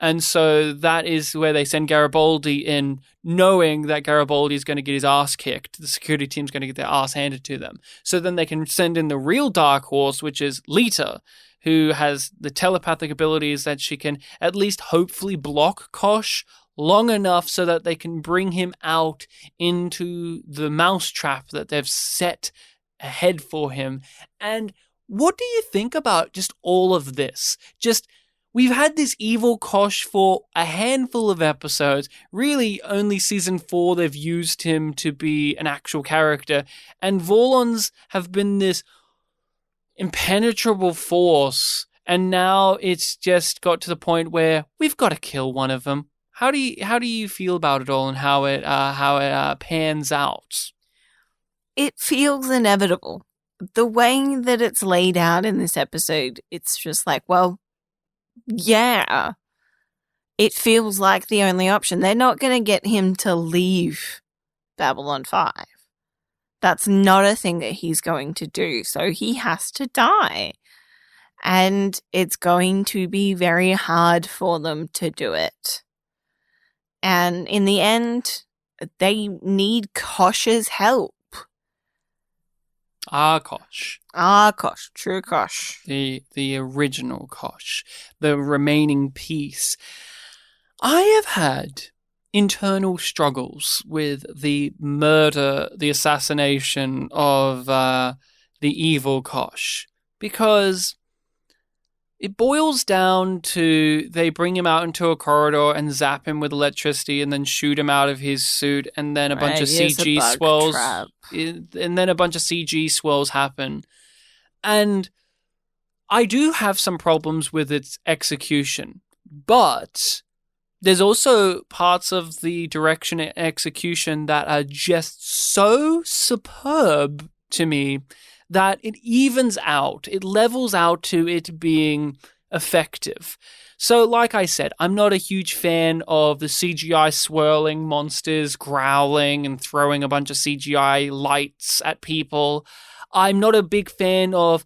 And so that is where they send Garibaldi in, knowing that Garibaldi is going to get his ass kicked. The security team's going to get their ass handed to them. So then they can send in the real Dark Horse, which is Lita, who has the telepathic abilities that she can at least hopefully block Kosh long enough so that they can bring him out into the mousetrap that they've set ahead for him. And what do you think about just all of this? We've had this evil Kosh for a handful of episodes. Really, only season 4 they've used him to be an actual character. And Vorlons have been this impenetrable force. And now it's just got to the point where we've got to kill one of them. How do you feel about it all, and how it pans out? It feels inevitable. The way that it's laid out in this episode, it's just like, well, yeah, it feels like the only option. They're not going to get him to leave Babylon 5. That's not a thing that he's going to do. So he has to die. And it's going to be very hard for them to do it. And in the end, they need Kosh's help. Kosh. Kosh. True Kosh. The original Kosh. The remaining piece. I have had internal struggles with the murder, the assassination of the evil Kosh. Because it boils down to they bring him out into a corridor and zap him with electricity and then shoot him out of his suit, and then a bunch of CG swirls. And then a bunch of CG swirls happen. And I do have some problems with its execution, but there's also parts of the direction and execution that are just so superb to me that it evens out. It levels out to it being effective. So, like I said, I'm not a huge fan of the CGI swirling monsters growling and throwing a bunch of CGI lights at people. I'm not a big fan of...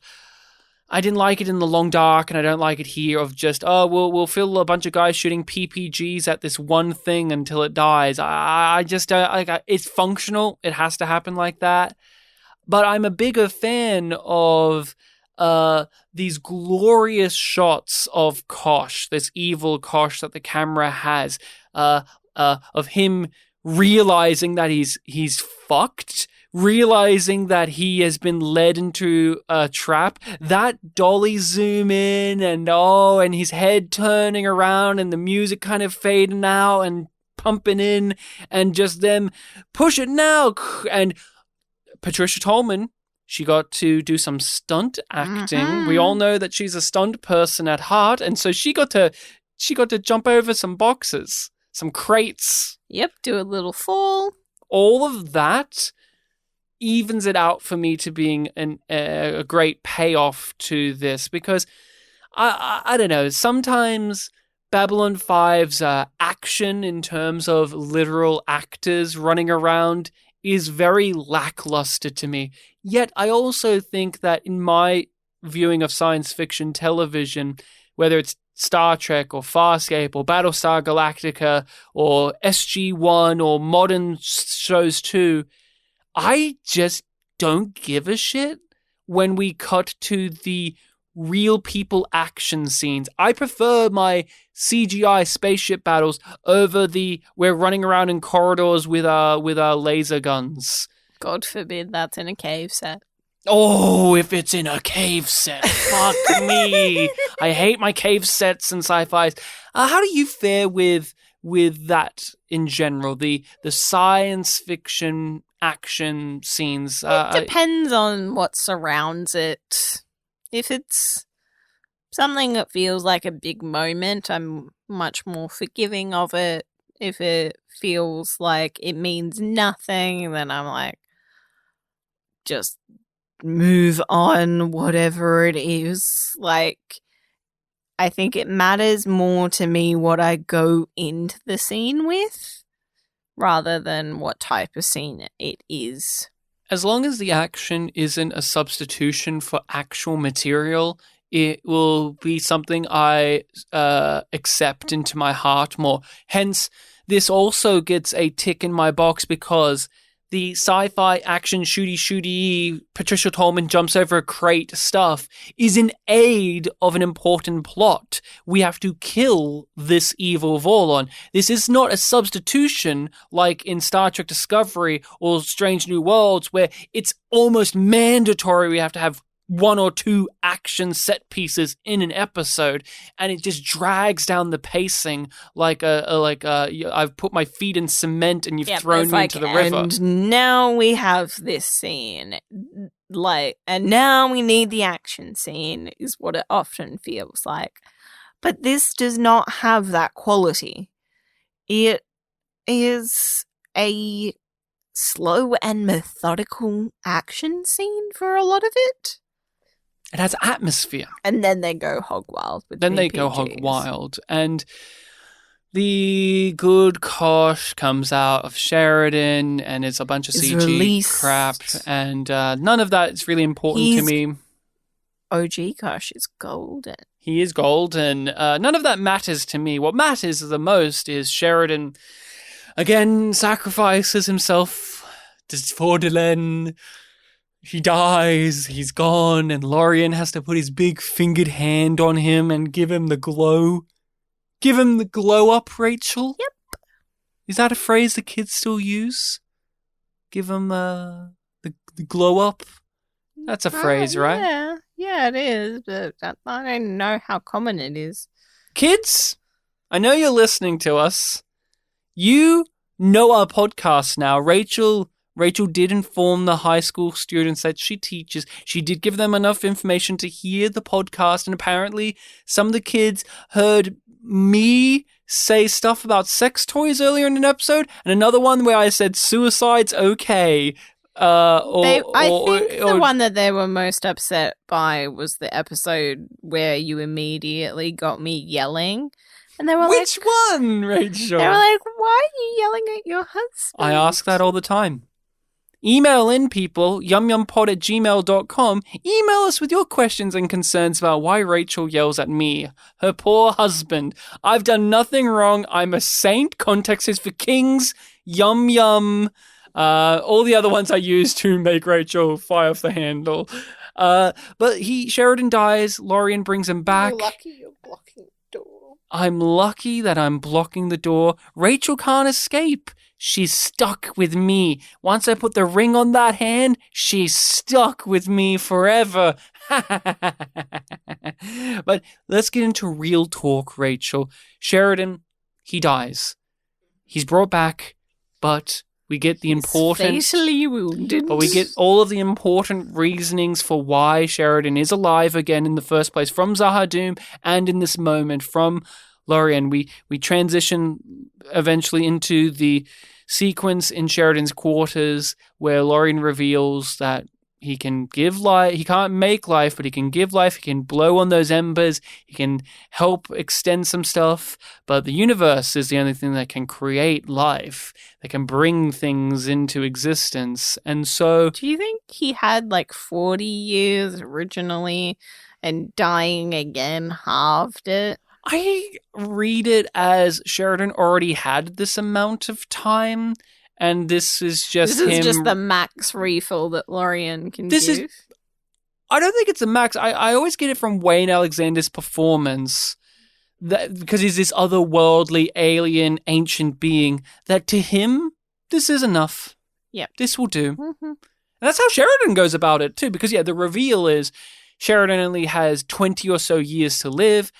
I didn't like it in The Long Dark, and I don't like it here, of just, we'll fill a bunch of guys shooting PPGs at this one thing until it dies. I just don't... It's functional. It has to happen like that. But I'm a bigger fan of these glorious shots of Kosh, this evil Kosh that the camera has, of him realizing that he's fucked, realizing that he has been led into a trap. That dolly zoom in and his head turning around and the music kind of fading out and pumping in and just them push it now. And Patricia Tallman, she got to do some stunt acting. Mm-hmm. We all know that she's a stunt person at heart, and so she got to jump over some boxes, some crates. Yep, do a little fall. All of that evens it out for me to being a great payoff to this, because I don't know, sometimes Babylon 5's action in terms of literal actors running around is very lackluster to me. Yet I also think that in my viewing of science fiction television, whether it's Star Trek or Farscape or Battlestar Galactica or SG-1 or modern shows too, I just don't give a shit when we cut to the real people action scenes. I prefer my CGI spaceship battles over we're running around in corridors with our laser guns. God forbid that's in a cave set. Oh, if it's in a cave set, fuck me. I hate my cave sets and sci-fis. How do you fare with that in general? The science fiction action scenes. It depends on what surrounds it. If it's something that feels like a big moment, I'm much more forgiving of it. If it feels like it means nothing, then I'm like, just move on, whatever it is. Like, I think it matters more to me what I go into the scene with rather than what type of scene it is. As long as the action isn't a substitution for actual material, it will be something I accept into my heart more. Hence, this also gets a tick in my box because the sci-fi action shooty Patricia Tallman jumps over a crate stuff is in aid of an important plot. We have to kill this evil Vorlon. This is not a substitution like in Star Trek Discovery or Strange New Worlds where it's almost mandatory we have to have 1 or 2 action set pieces in an episode, and it just drags down the pacing like I've put my feet in cement and you've thrown me into the river. And now we have this scene, and now we need the action scene, is what it often feels like. But this does not have that quality. It is a slow and methodical action scene for a lot of it. It has atmosphere. And then they go hog wild with BPGs. And the good Kosh comes out of Sheridan, and it's a bunch of CG released. crap, and none of that is really important to me. OG Kosh is golden. He is golden. None of that matters to me. What matters the most is Sheridan, again, sacrifices himself for Delenn. He dies, he's gone, and Lorien has to put his big fingered hand on him and give him the glow. Give him the glow up, Rachel? Yep. Is that a phrase the kids still use? Give him the glow up? That's a phrase, right? Yeah, it is, but I don't know how common it is. Kids, I know you're listening to us. You know our podcast now. Rachel did inform the high school students that she teaches. She did give them enough information to hear the podcast, and apparently some of the kids heard me say stuff about sex toys earlier in an episode, and another one where I said suicide's okay. I think the one that they were most upset by was the episode where you immediately got me yelling. And they were Which one, Rachel? They were like, why are you yelling at your husband? I ask that all the time. Email in, people, yumyumpod@gmail.com. Email us with your questions and concerns about why Rachel yells at me, her poor husband. I've done nothing wrong. I'm a saint. Context is for kings. Yum yum. All the other ones I use to make Rachel fly off the handle. But Sheridan dies. Lorian brings him back. You're lucky you're blocking the door. I'm lucky that I'm blocking the door. Rachel can't escape. She's stuck with me. Once I put the ring on that hand, she's stuck with me forever. But let's get into real talk, Rachel. Sheridan, he dies. He's brought back, but we get the important... Fatally wounded. But we get all of the important reasonings for why Sheridan is alive again in the first place from Zahadum and in this moment from Lorian. We transition eventually into the sequence in Sheridan's quarters where Lorian reveals that he can give life. He can't make life, but he can give life. He can blow on those embers. He can help extend some stuff. But the universe is the only thing that can create life, that can bring things into existence. And so... Do you think he had like 40 years originally and dying again halved it? I read it as Sheridan already had this amount of time, and this is just him. This is just the max refill that Lorian can give. I don't think it's a max. I always get it from Wayne Alexander's performance, because he's this otherworldly, alien, ancient being, that to him, this is enough. Yeah. This will do. Mm-hmm. And that's how Sheridan goes about it, too, because, the reveal is Sheridan only has 20 or so years to live,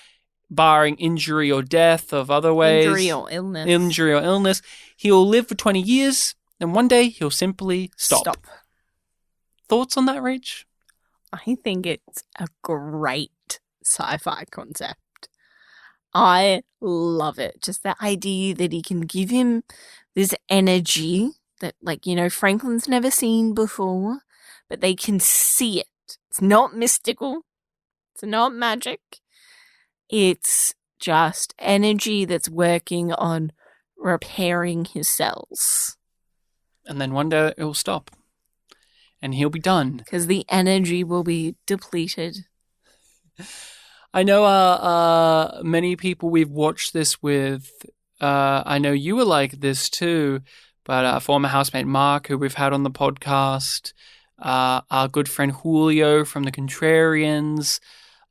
barring injury or death of other ways. Injury or illness. He'll live for 20 years, and one day he'll simply stop. Thoughts on that, Rach? I think it's a great sci-fi concept. I love it. Just the idea that he can give him this energy that, Franklin's never seen before, but they can see it. It's not mystical. It's not magic. It's just energy that's working on repairing his cells. And then one day it'll stop. And he'll be done. Because the energy will be depleted. I know many people we've watched this with, I know you were like this too, but former housemate Mark, who we've had on the podcast, our good friend Julio from the Contrarians,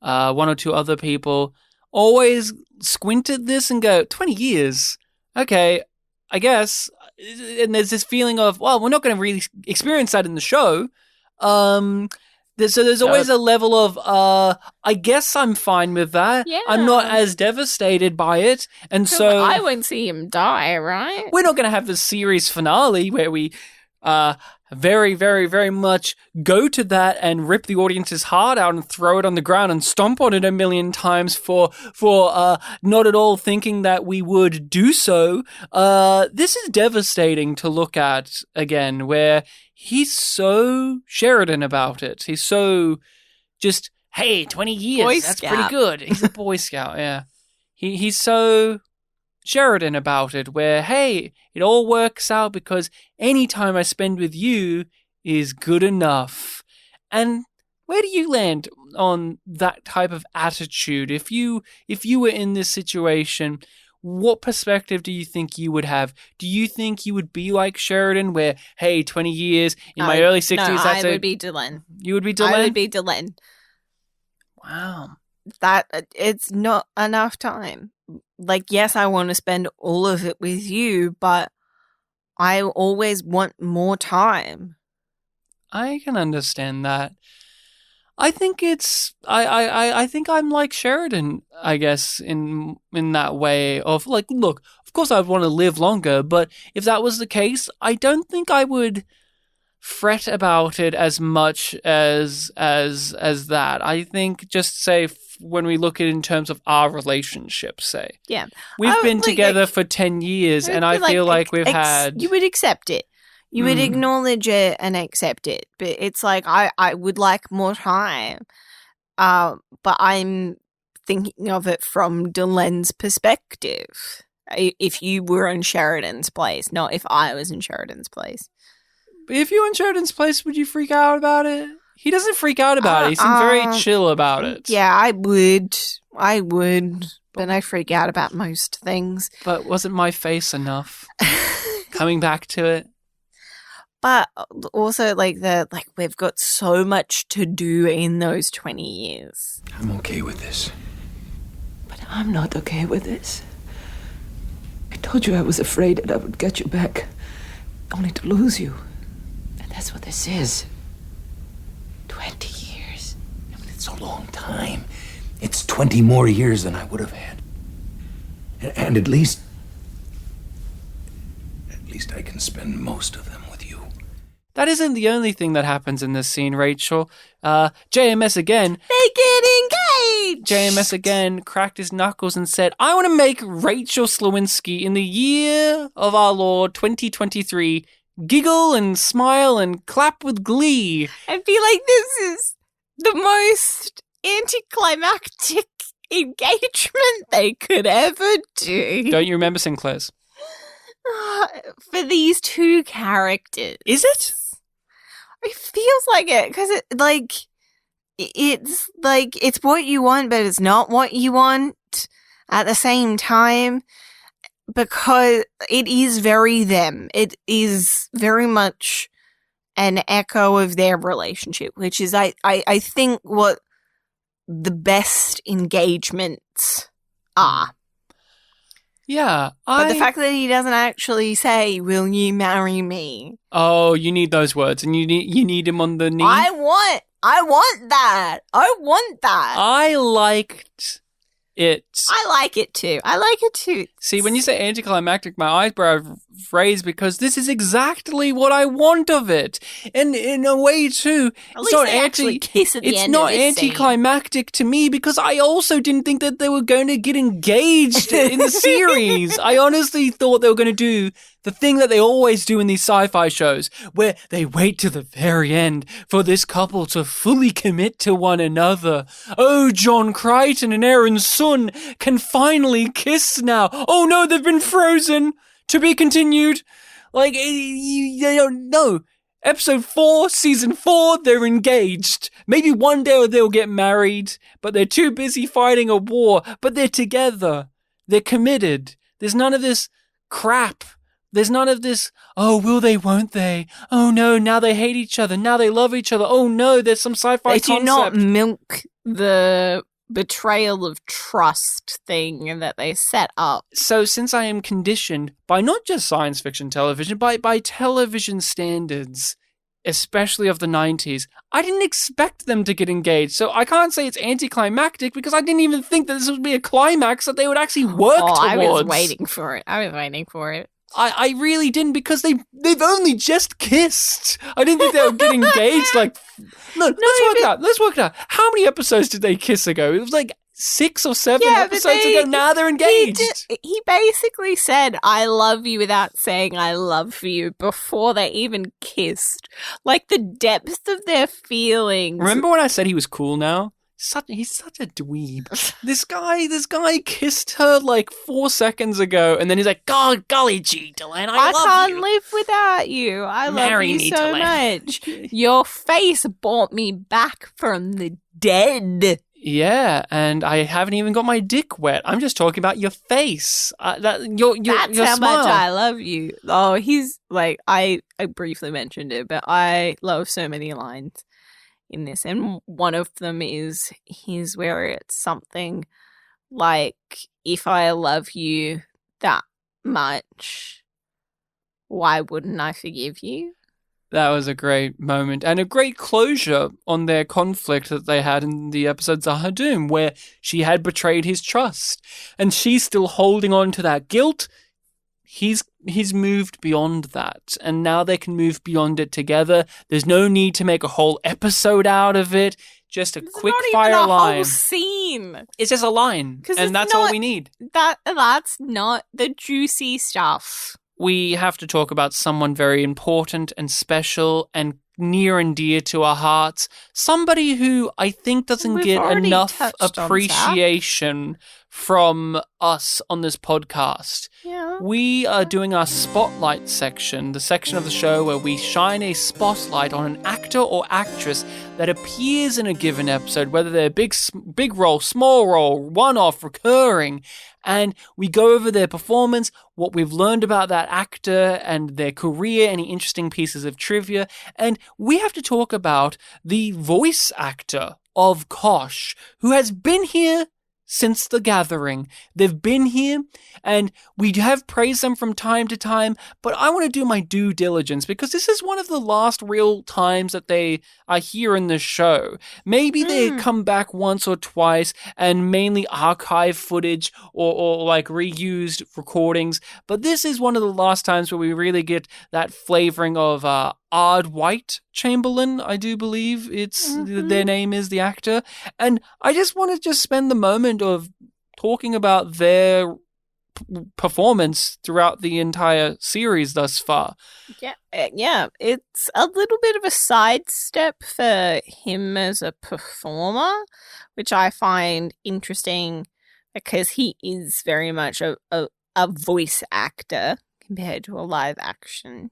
one or two other people, always squint at this and go, 20 years? Okay, I guess. And there's this feeling of, well, we're not going to really experience that in the show. So there's always a level of, I guess I'm fine with that. Yeah. I'm not as devastated by it. And so I won't see him die, right? We're not going to have the series finale where we very, very, very much go to that and rip the audience's heart out and throw it on the ground and stomp on it a million times for not at all thinking that we would do so. This is devastating to look at again, where he's so Sheridan about it. He's so just, hey, 20 years, Boy that's Scout. pretty good. He's a Boy Scout, yeah. He's so Sheridan about it, where, hey, it all works out because any time I spend with you is good enough. And where do you land on that type of attitude? If you were in this situation, what perspective do you think you would have? Do you think you would be like Sheridan, where, hey, 20 years, in my early 60s, I would be Delenn. You would be Delenn? I would be Delenn. Wow. It's not enough time. Yes, I want to spend all of it with you, but I always want more time. I can understand that. I think I think I'm like Sheridan, I guess, in that way of look, of course I'd want to live longer, but if that was the case, I don't think I would fret about it as much as that. I think just say when we look at it in terms of our relationship, say. Yeah. We've been together for 10 years and I feel like we've had... You would accept it. You would acknowledge it and accept it. But it's I would like more time. But I'm thinking of it from Delenn's perspective. If you were in Sheridan's place, not if I was in Sheridan's place. If you were in Sheridan's place, would you freak out about it? He doesn't freak out about it. He seems very chill about it. Yeah, I would. But I freak out about most things. But wasn't my face enough? Coming back to it. But also, we've got so much to do in those 20 years. I'm okay with this. But I'm not okay with this. I told you I was afraid that I would get you back, only to lose you. And that's what this is. 20 years. It's a long time. It's 20 more years than I would have had. And at least I can spend most of them with you. That isn't the only thing that happens in this scene, Rachel. JMS again. They get engaged! JMS again cracked his knuckles and said, I want to make Rachel Slowinski in the year of our Lord 2023 giggle and smile and clap with glee. I feel like this is the most anticlimactic engagement they could ever do. Don't you remember Sinclair's? For these two characters. Is it? It feels like it, because it's what you want, but it's not what you want at the same time, because it is very them. It is very much an echo of their relationship, which is, I think, what the best engagements are. Yeah. But the fact that he doesn't actually say, will you marry me? Oh, you need those words, and you need him on the knee. I want that. I want that. I liked it. I like it too. See, when you say anticlimactic, my eyebrow raised because this is exactly what I want of it. And in a way, too, At least they actually kiss at the it's end not of this scene. anticlimactic to me because I also didn't think that they were going to get engaged in the series. I honestly thought they were going to do the thing that they always do in these sci-fi shows, where they wait to the very end for this couple to fully commit to one another. Oh, John Crichton and Aaron Sun can finally kiss now. Oh no, they've been frozen. To be continued. Like, they don't know. Episode 4, Season 4, they're engaged. Maybe one day they'll get married, but they're too busy fighting a war. But they're together. They're committed. There's none of this crap. There's none of this, oh, will they, won't they? Oh no, now they hate each other. Now they love each other. Oh no, there's some sci-fi concept. They do not milk the betrayal of trust thing that they set up. So since I am conditioned by not just science fiction television, by television standards, especially of the 90s, I didn't expect them to get engaged. So I can't say it's anticlimactic because I didn't even think that this would be a climax that they would actually work towards. I was waiting for it. I really didn't, because they've only just kissed. I didn't think they would get engaged. Let's work it out. How many episodes did they kiss ago? It was like 6 or 7 episodes ago. Now they're engaged. He basically said, I love you, without saying I love you before they even kissed. Like, the depth of their feelings. Remember when I said he was cool now? He's such a dweeb. This guy kissed her like 4 seconds ago, and then he's like, God, golly gee, Delenn, I love you. I can't live without you. I love you so much. Your face brought me back from the dead. Yeah, and I haven't even got my dick wet. I'm just talking about your face. That's your how smile. much I love you. Oh, he's like, I briefly mentioned it, but I love so many lines in this, and one of them is his, where it's something like, if I love you that much, why wouldn't I forgive you? That was a great moment and a great closure on their conflict that they had in the episode Zahadum, where she had betrayed his trust and she's still holding on to that guilt. He's moved beyond that, and now they can move beyond it together. There's no need to make a whole episode out of it. Just a quick fire line. Not even a whole scene. It's just a line, and that's all we need. That's not the juicy stuff. We have to talk about someone very important and special and near and dear to our hearts. Somebody who I think doesn't get enough appreciation from us on this podcast. Yeah. We are doing our spotlight section, the section of the show where we shine a spotlight on an actor or actress that appears in a given episode, whether they're big role, small role, one-off, recurring, and we go over their performance, what we've learned about that actor and their career, any interesting pieces of trivia, and we have to talk about the voice actor of Kosh, who has been here since The Gathering. They've been here, and we have praised them from time to time, but I want to do my due diligence because this is one of the last real times that they are here in the show. Maybe they come back once or twice and mainly archive footage or like reused recordings, but this is one of the last times where we really get that flavoring of Ardwhite Chamberlain, I do believe their name is, the actor. And I just want to just spend the moment of talking about their performance throughout the entire series thus far. Yeah, it's a little bit of a sidestep for him as a performer, which I find interesting because he is very much a voice actor compared to a live action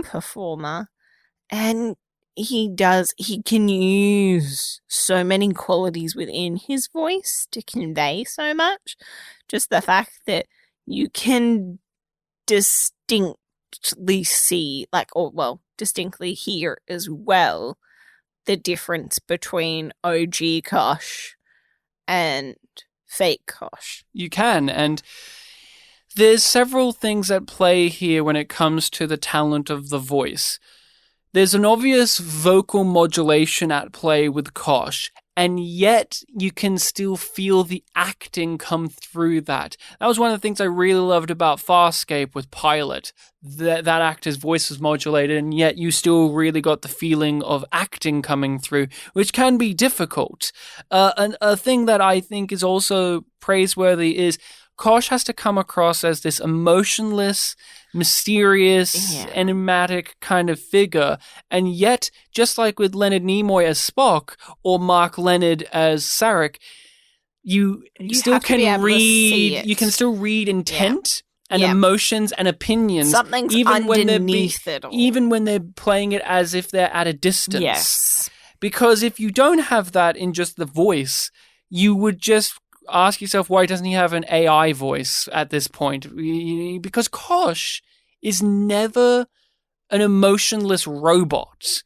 performer, and he can use so many qualities within his voice to convey so much. Just the fact that you can distinctly see, distinctly hear as well, the difference between OG Kosh and fake Kosh. You can, and there's several things at play here when it comes to the talent of the voice. There's an obvious vocal modulation at play with Kosh, and yet you can still feel the acting come through that. That was one of the things I really loved about Farscape with Pilot. That actor's voice was modulated, and yet you still really got the feeling of acting coming through, which can be difficult. And a thing that I think is also praiseworthy is Kosh has to come across as this emotionless, mysterious, enigmatic kind of figure. And yet, just like with Leonard Nimoy as Spock or Mark Leonard as Sarek, you still can read, you can still read intent and emotions and opinions. Something's underneath it all. Even when they're playing it as if they're at a distance. Yes. Because if you don't have that in just the voice, you would just ask yourself, why doesn't he have an AI voice at this point? Because Kosh is never an emotionless robot.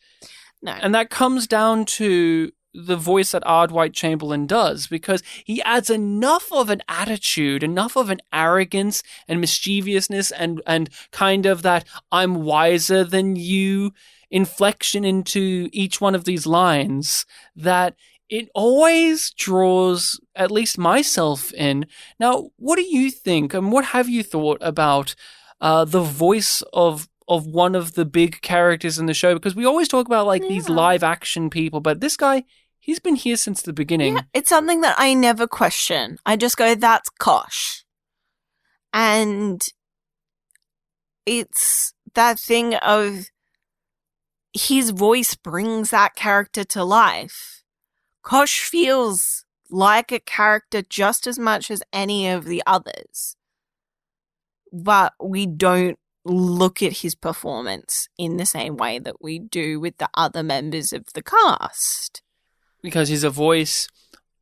No. And that comes down to the voice that Ardwhite Chamberlain does, because he adds enough of an attitude, enough of an arrogance and mischievousness and kind of that I'm wiser than you inflection into each one of these lines that it always draws at least myself in. Now, what do you think, and what have you thought about the voice of one of the big characters in the show? Because we always talk about these live action people, but this guy, he's been here since the beginning. Yeah, it's something that I never question. I just go, that's Kosh. And it's that thing of his voice brings that character to life. Kosh feels like a character just as much as any of the others. But we don't look at his performance in the same way that we do with the other members of the cast. Because he's a voice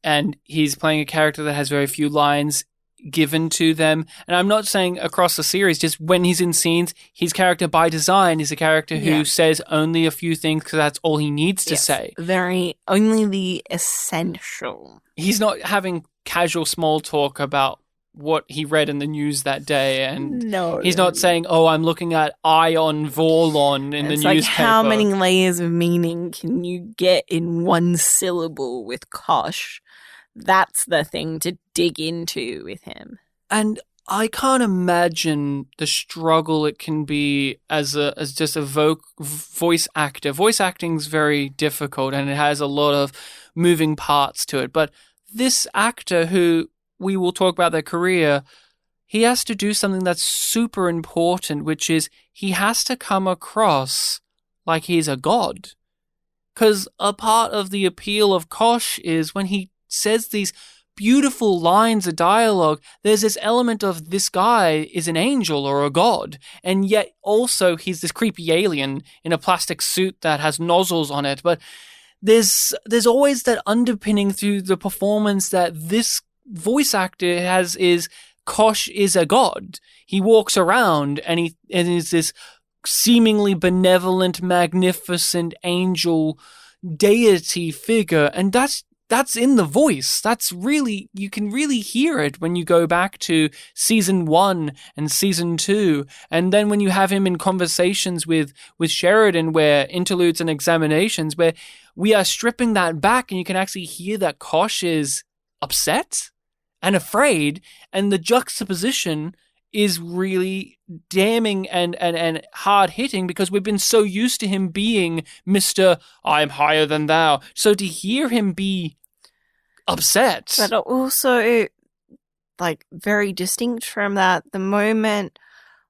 and he's playing a character that has very few lines given to them. And I'm not saying across the series, just when he's in scenes, his character by design is a character who says only a few things because that's all he needs to say. Only the essential. He's not having casual small talk about what he read in the news that day, and he's not saying, oh, I'm looking at Ion Vorlon in the newspaper. It's like, how many layers of meaning can you get in one syllable with Kosh? That's the thing to dig into with him. And I can't imagine the struggle it can be as just a voice actor. Voice acting's very difficult and it has a lot of moving parts to it. But this actor, who we will talk about their career, he has to do something that's super important, which is he has to come across like he's a god. Because a part of the appeal of Kosh is when he says these beautiful lines of dialogue, there's this element of this guy is an angel or a god, and yet also he's this creepy alien in a plastic suit that has nozzles on it. But there's always that underpinning through the performance that this voice actor has is Kosh is a god. He walks around and is this seemingly benevolent, magnificent angel deity figure, and that's in the voice. That's really, you can really hear it when you go back to season 1 and season 2. And then when you have him in conversations with Sheridan, where interludes and examinations, where we are stripping that back and you can actually hear that Kosh is upset and afraid. And the juxtaposition is really damning and hard hitting, because we've been so used to him being Mr. I'm higher than thou. So to hear him be upset. But also, like, very distinct from that, the moment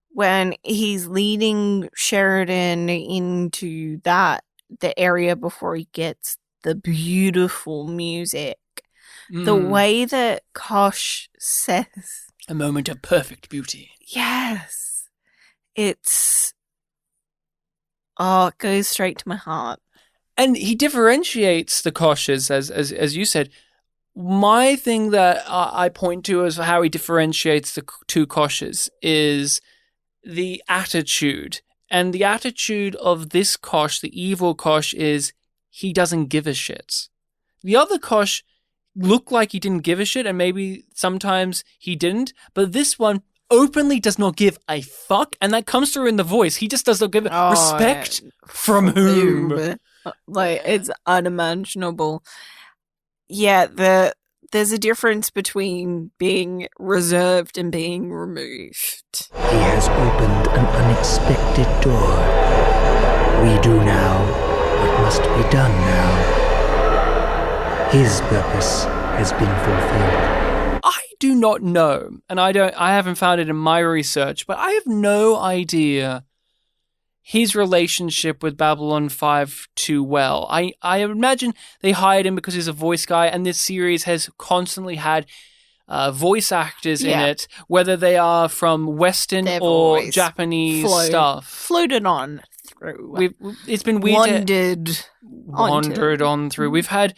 when he's leading Sheridan into the area before he gets the beautiful music, the way that Kosh says, a moment of perfect beauty. Yes. It goes straight to my heart. And he differentiates the Koshes, as you said. My thing that I point to as how he differentiates the two Koshes is the attitude. And the attitude of this Kosh, the evil Kosh, is he doesn't give a shit. The other Kosh looked like he didn't give a shit, and maybe sometimes he didn't, but this one openly does not give a fuck, and that comes through in the voice. He just does not give a respect from whom. Like, it's unimaginable. Yeah, there's a difference between being reserved and being removed. He has opened an unexpected door. We do now what must be done now. His purpose has been fulfilled. I do not know, and I haven't found it in my research, but I have no idea his relationship with Babylon 5 too well. I imagine they hired him because he's a voice guy, and this series has constantly had voice actors in it, whether they are from Western or Japanese stuff. Floated on through. It's been weird. Wandered on through. We've had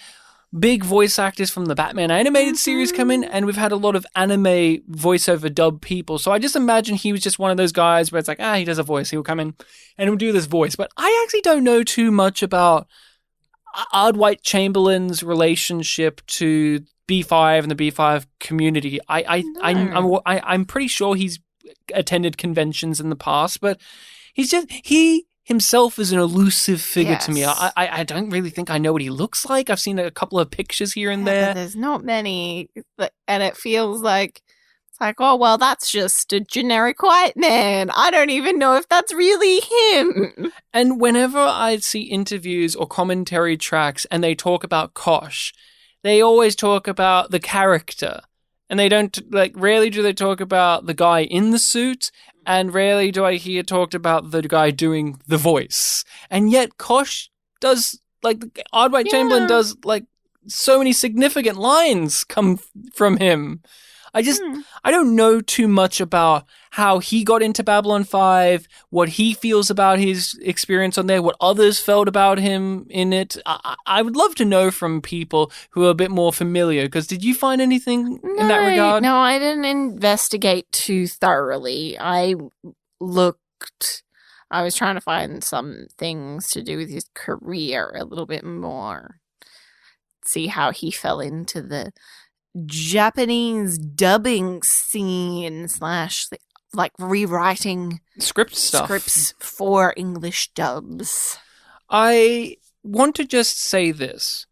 big voice actors from the Batman animated series come in, and we've had a lot of anime voiceover dub people. So I just imagine he was just one of those guys where it's like, he does a voice, he'll come in and he'll do this voice. But I actually don't know too much about Ardwight Chamberlain's relationship to B5 and the B5 community. I'm pretty sure he's attended conventions in the past, but he himself is an elusive figure to me. I don't really think I know what he looks like. I've seen a couple of pictures here and there. But there's not many, and it feels like it's like, oh well, that's just a generic white man. I don't even know if that's really him. And whenever I see interviews or commentary tracks and they talk about Kosh, they always talk about the character. And they don't, rarely do they talk about the guy in the suit, and rarely do I hear talked about the guy doing the voice. And yet Kosh does, Ardwight Chamberlain does, so many significant lines come from him. I don't know too much about how he got into Babylon 5, what he feels about his experience on there, what others felt about him in it. I would love to know from people who are a bit more familiar, because did you find anything in that regard? No, I didn't investigate too thoroughly. I was trying to find some things to do with his career a little bit more. See how he fell into the Japanese dubbing scene / rewriting scripts for English dubs. I want to just say this.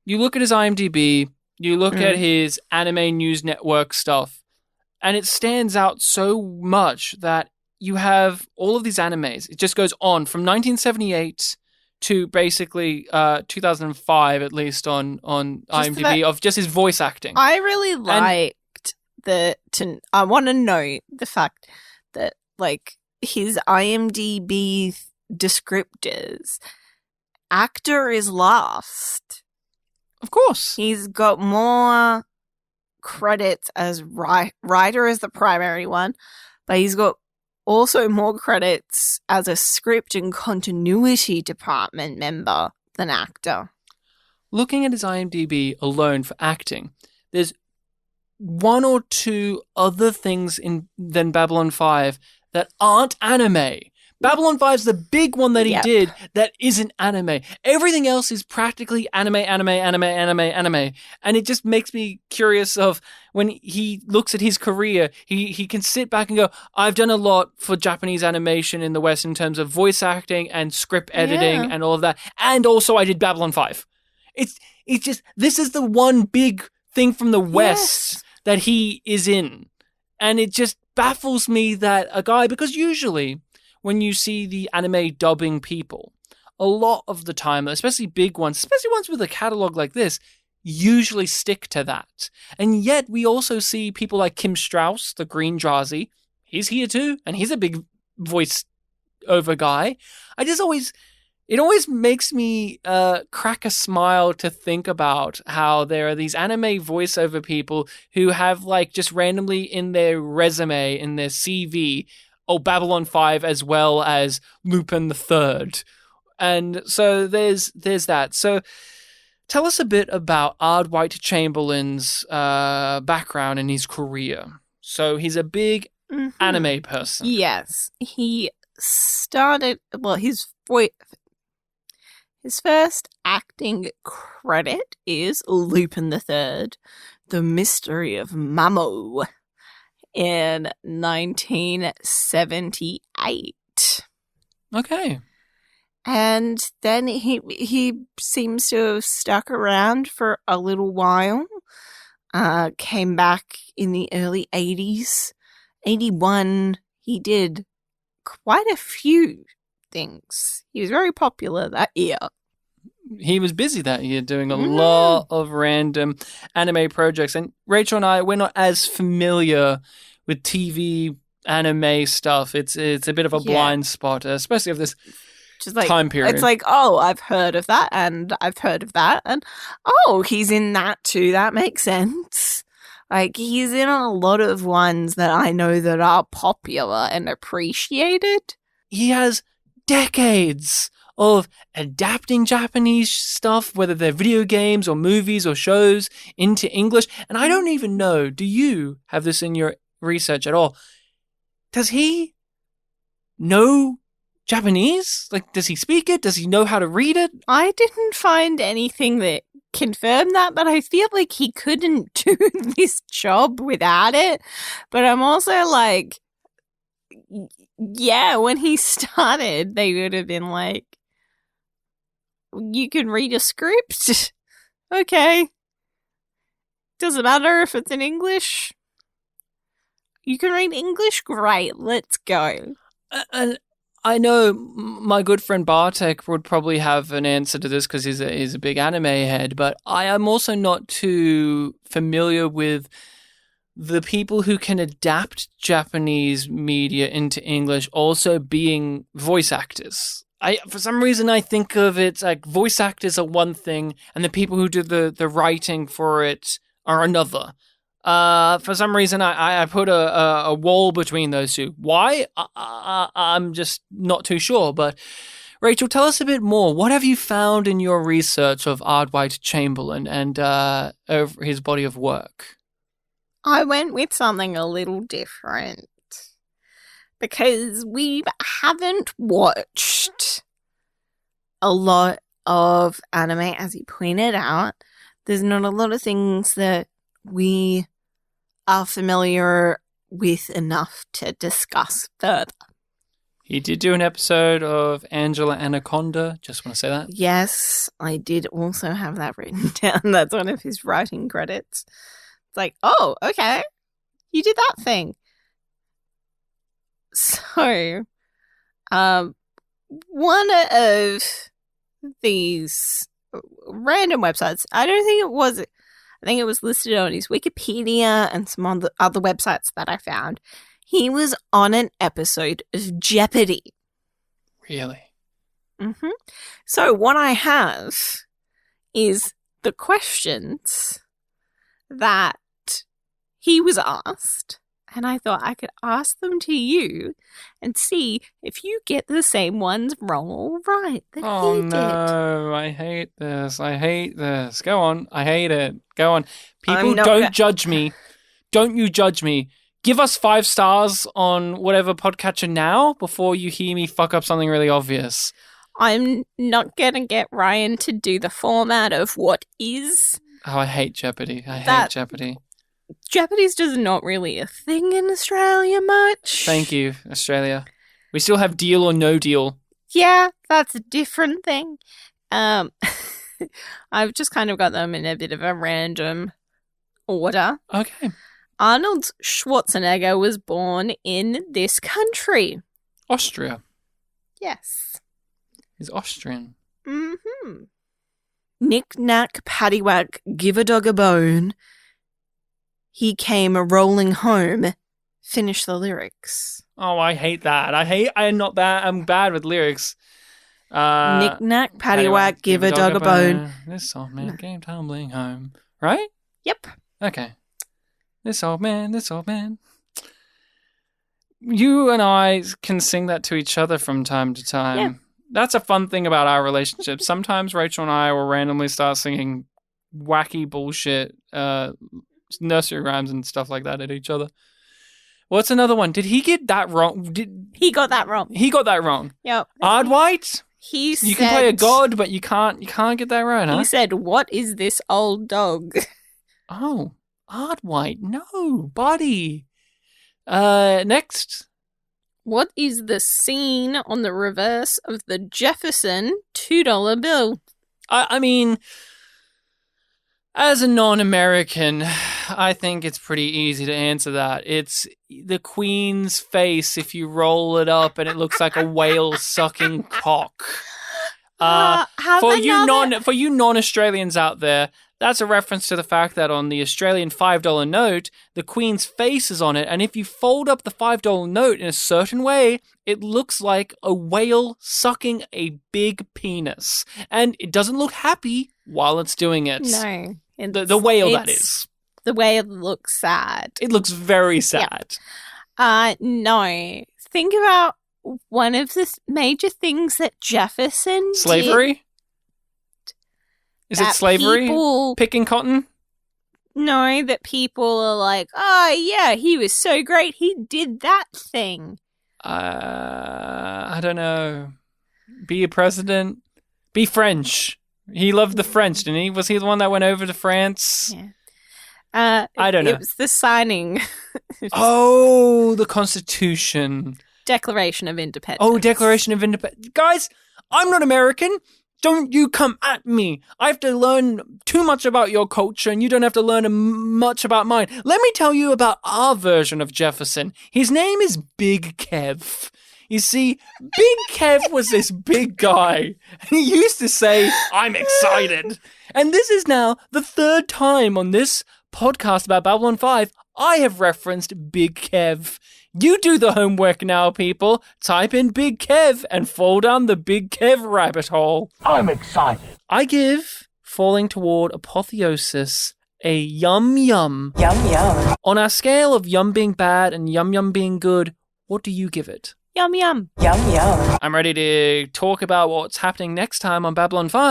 You look at his IMDb, you look at his Anime News Network stuff, and it stands out so much that you have all of these animes. It just goes on from 1978 to basically 2005, at least on IMDb, of just his voice acting. I really liked I want to note the fact that, his IMDb descriptors, actor is last. Of course. He's got more credits as writer as the primary one, but he's got also more credits as a script and continuity department member than actor. Looking at his IMDb alone for acting, there's one or two other things than Babylon 5 that aren't anime. Babylon 5's the big one that he did that isn't anime. Everything else is practically anime. And it just makes me curious of when he looks at his career, he can sit back and go, I've done a lot for Japanese animation in the West in terms of voice acting and script editing and all of that. And also I did Babylon 5. It's just, this is the one big thing from the West that he is in. And it just baffles me that a guy, because usually when you see the anime dubbing people, a lot of the time, especially big ones, especially ones with a catalog like this, usually stick to that. And yet we also see people like Kim Strauss, the Green Drazi. He's here too, and he's a big voice over guy. It always makes me crack a smile to think about how there are these anime voiceover people who have like just randomly in their resume, in their CV, Babylon 5 as well as Lupin the Third. And so there's that. So tell us a bit about Ardwight Chamberlain's background and his career. So he's a big anime person. Yes. He started, his first acting credit is Lupin the Third, The Mystery of Mamo, in 1978. Okay. And then he seems to have stuck around for a little while. Came back in the early 80s. 81, he did quite a few things. He was very popular that year. He was busy that year doing a lot of random anime projects. And Rachel and I, we're not as familiar with TV anime stuff. It's a bit of a blind spot, especially of this time period. It's like, I've heard of that, and I've heard of that, and he's in that too. That makes sense. Like, he's in a lot of ones that I know that are popular and appreciated. He has decades of adapting Japanese stuff, whether they're video games or movies or shows, into English. And I don't even know, do you have this in your research at all? Does he know Japanese? Like, does he speak it? Does he know how to read it? I didn't find anything that confirmed that, but I feel like he couldn't do this job without it. But I'm also like, yeah, when he started, they would have been like, you can read a script? Okay. Doesn't matter if it's in English. You can read English? Great, let's go. And I know my good friend Bartek would probably have an answer to this because he's a big anime head, but I am also not too familiar with the people who can adapt Japanese media into English also being voice actors. For some reason, I think of it like voice actors are one thing, and the people who do the writing for it are another. For some reason, I put a wall between those two. Why? I'm just not too sure. But Rachel, tell us a bit more. What have you found in your research of Ardwight Chamberlain and over his body of work? I went with something a little different because we haven't watched a lot of anime, as you pointed out. There's not a lot of things that we are familiar with enough to discuss further. He did do an episode of Angela Anaconda. Just want to say that. Yes, I did also have that written down. That's one of his writing credits. It's like, oh, okay. You did that thing. So, one of these random websites, I think it was listed on his Wikipedia and some other websites that I found. He was on an episode of Jeopardy! Really? Mm-hmm. So what I have is the questions that he was asked, and I thought I could ask them to you and see if you get the same ones wrong or right that he did. Oh no, I hate this. Go on. I hate it. Go on. People don't judge me don't you judge me. Give us 5 stars on whatever podcatcher now before you hear me fuck up something really obvious. I'm not going to get Ryan to do the format of what is. Oh, I hate Jeopardy. I hate Jeopardy. Jeopardy's just not really a thing in Australia much. Thank you, Australia. We still have Deal or No Deal. Yeah, that's a different thing. I've just kind of got them in a bit of a random order. Okay. Arnold Schwarzenegger was born in this country. Austria. Yes. He's Austrian. Mm-hmm. Knick knack paddywhack, give a dog a bone. He came a rolling home. Finish the lyrics. Oh, I hate that. I'm bad with lyrics. Knick knack paddywhack, give a dog a bone. This old man came tumbling home. Right? Yep. Okay. This old man. You and I can sing that to each other from time to time. Yeah. That's a fun thing about our relationship. Sometimes Rachel and I will randomly start singing wacky bullshit nursery rhymes and stuff like that at each other. What's another one? Did he get that wrong? He got that wrong. He got that wrong. Yep. Ardwhite? You can play a god, but you can't get that right, huh? He said, "What is this old dog?" Oh, Ardwhite. No, buddy. Next. What is the scene on the reverse of the Jefferson $2 bill? I mean, as a non-American, I think it's pretty easy to answer that. It's the Queen's face if you roll it up and it looks like a whale sucking cock. For you non-Australians out there, that's a reference to the fact that on the Australian $5 note, the Queen's face is on it, and if you fold up the $5 note in a certain way, it looks like a whale sucking a big penis. And it doesn't look happy while it's doing it. No. The whale, that is. The whale looks sad. It looks very sad. Yeah. No. Think about one of the major things that Jefferson Slavery? did. Is it slavery? Picking cotton? No, that people are like, oh, yeah, he was so great. He did that thing. I don't know. Be a president? Be French. He loved the French, didn't he? Was he the one that went over to France? Yeah. I don't know. It was the signing. Oh, the Constitution. Declaration of Independence. Oh, Declaration of Independence. Guys, I'm not American. Don't you come at me. I have to learn too much about your culture and you don't have to learn much about mine. Let me tell you about our version of Jefferson. His name is Big Kev. You see, Big Kev was this big guy. And he used to say, I'm excited. And this is now the 3rd time on this podcast about Babylon 5 I have referenced Big Kev. You do the homework now, people. Type in Big Kev and fall down the Big Kev rabbit hole. I'm excited. I give Falling Toward Apotheosis a yum yum. Yum yum. On our scale of yum being bad and yum yum being good, what do you give it? Yum yum. Yum yum. I'm ready to talk about what's happening next time on Babylon 5.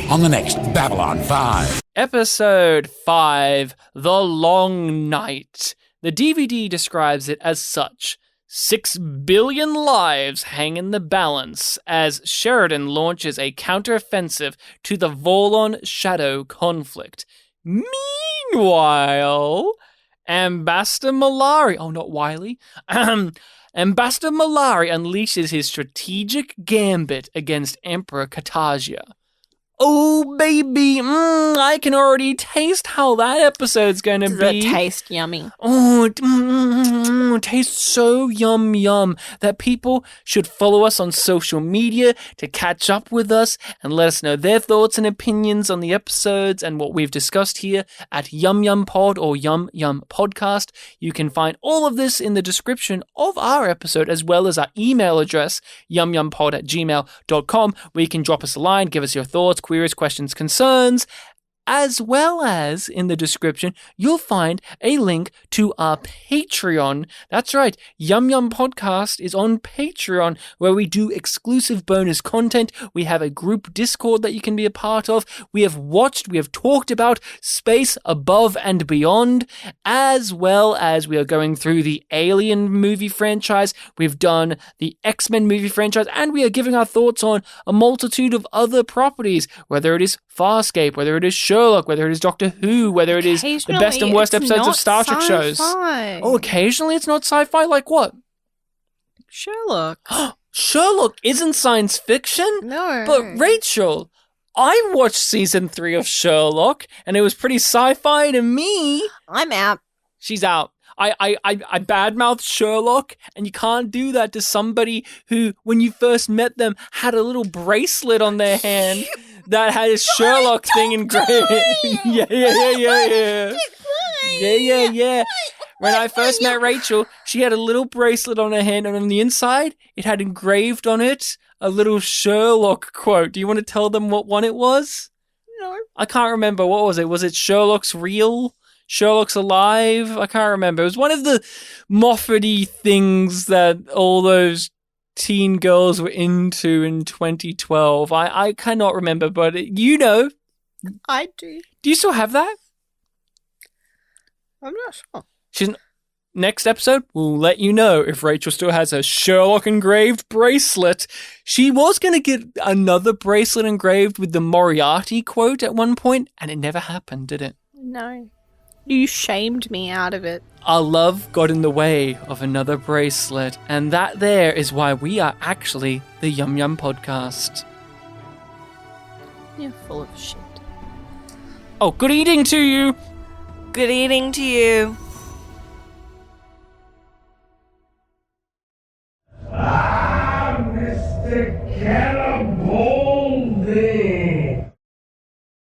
On the next Babylon 5. Episode 5, The Long Night. The DVD describes it as such. 6 billion lives hang in the balance as Sheridan launches a counteroffensive to the Vorlon Shadow conflict. Meanwhile, Ambassador Mollari... Oh, not Wiley. Ambassador Mollari unleashes his strategic gambit against Emperor Katagia. Oh, baby, I can already taste how that episode's going to be. Does it taste yummy? Oh, it tastes so yum that people should follow us on social media to catch up with us and let us know their thoughts and opinions on the episodes and what we've discussed here at Yum Yum Pod or Yum Yum Podcast. You can find all of this in the description of our episode as well as our email address, yumyumpod@gmail.com, where you can drop us a line, give us your thoughts, queries, questions, concerns, as well as in the description, you'll find a link to our Patreon. That's right, Yum Yum Podcast is on Patreon, where we do exclusive bonus content. We have a group Discord that you can be a part of. We have talked about Space Above and Beyond, as well as we are going through the Alien movie franchise. We've done the X-Men movie franchise, and we are giving our thoughts on a multitude of other properties, whether it is Farscape, whether it is Sherlock, whether it is Doctor Who, whether it is the best and worst episodes of Star Trek shows. Oh, occasionally it's not sci-fi? Like what? Sherlock. Sherlock isn't science fiction? No. But Rachel, I watched season 3 of Sherlock, and it was pretty sci-fi to me. I'm out. She's out. I badmouthed Sherlock, and you can't do that to somebody who, when you first met them, had a little bracelet on their hand that had a Sherlock thing engraved. Yeah. When I first met Rachel, she had a little bracelet on her hand, and on the inside, it had engraved on it a little Sherlock quote. Do you want to tell them what one it was? No. I can't remember. What was it? Was it Sherlock's real? Sherlock's alive? I can't remember. It was one of the Moffat-y things that all those teen girls were into in 2012. I cannot remember, but you know. I do. Do you still have that? I'm not sure. Next episode, we'll let you know if Rachel still has a Sherlock engraved bracelet. She was going to get another bracelet engraved with the Moriarty quote at one point, and it never happened, did it? No. You shamed me out of it. Our love got in the way of another bracelet, and that there is why we are actually the Yum Yum Podcast. You're full of shit. Oh, good eating to you! Good eating to you. Mr. Carroll.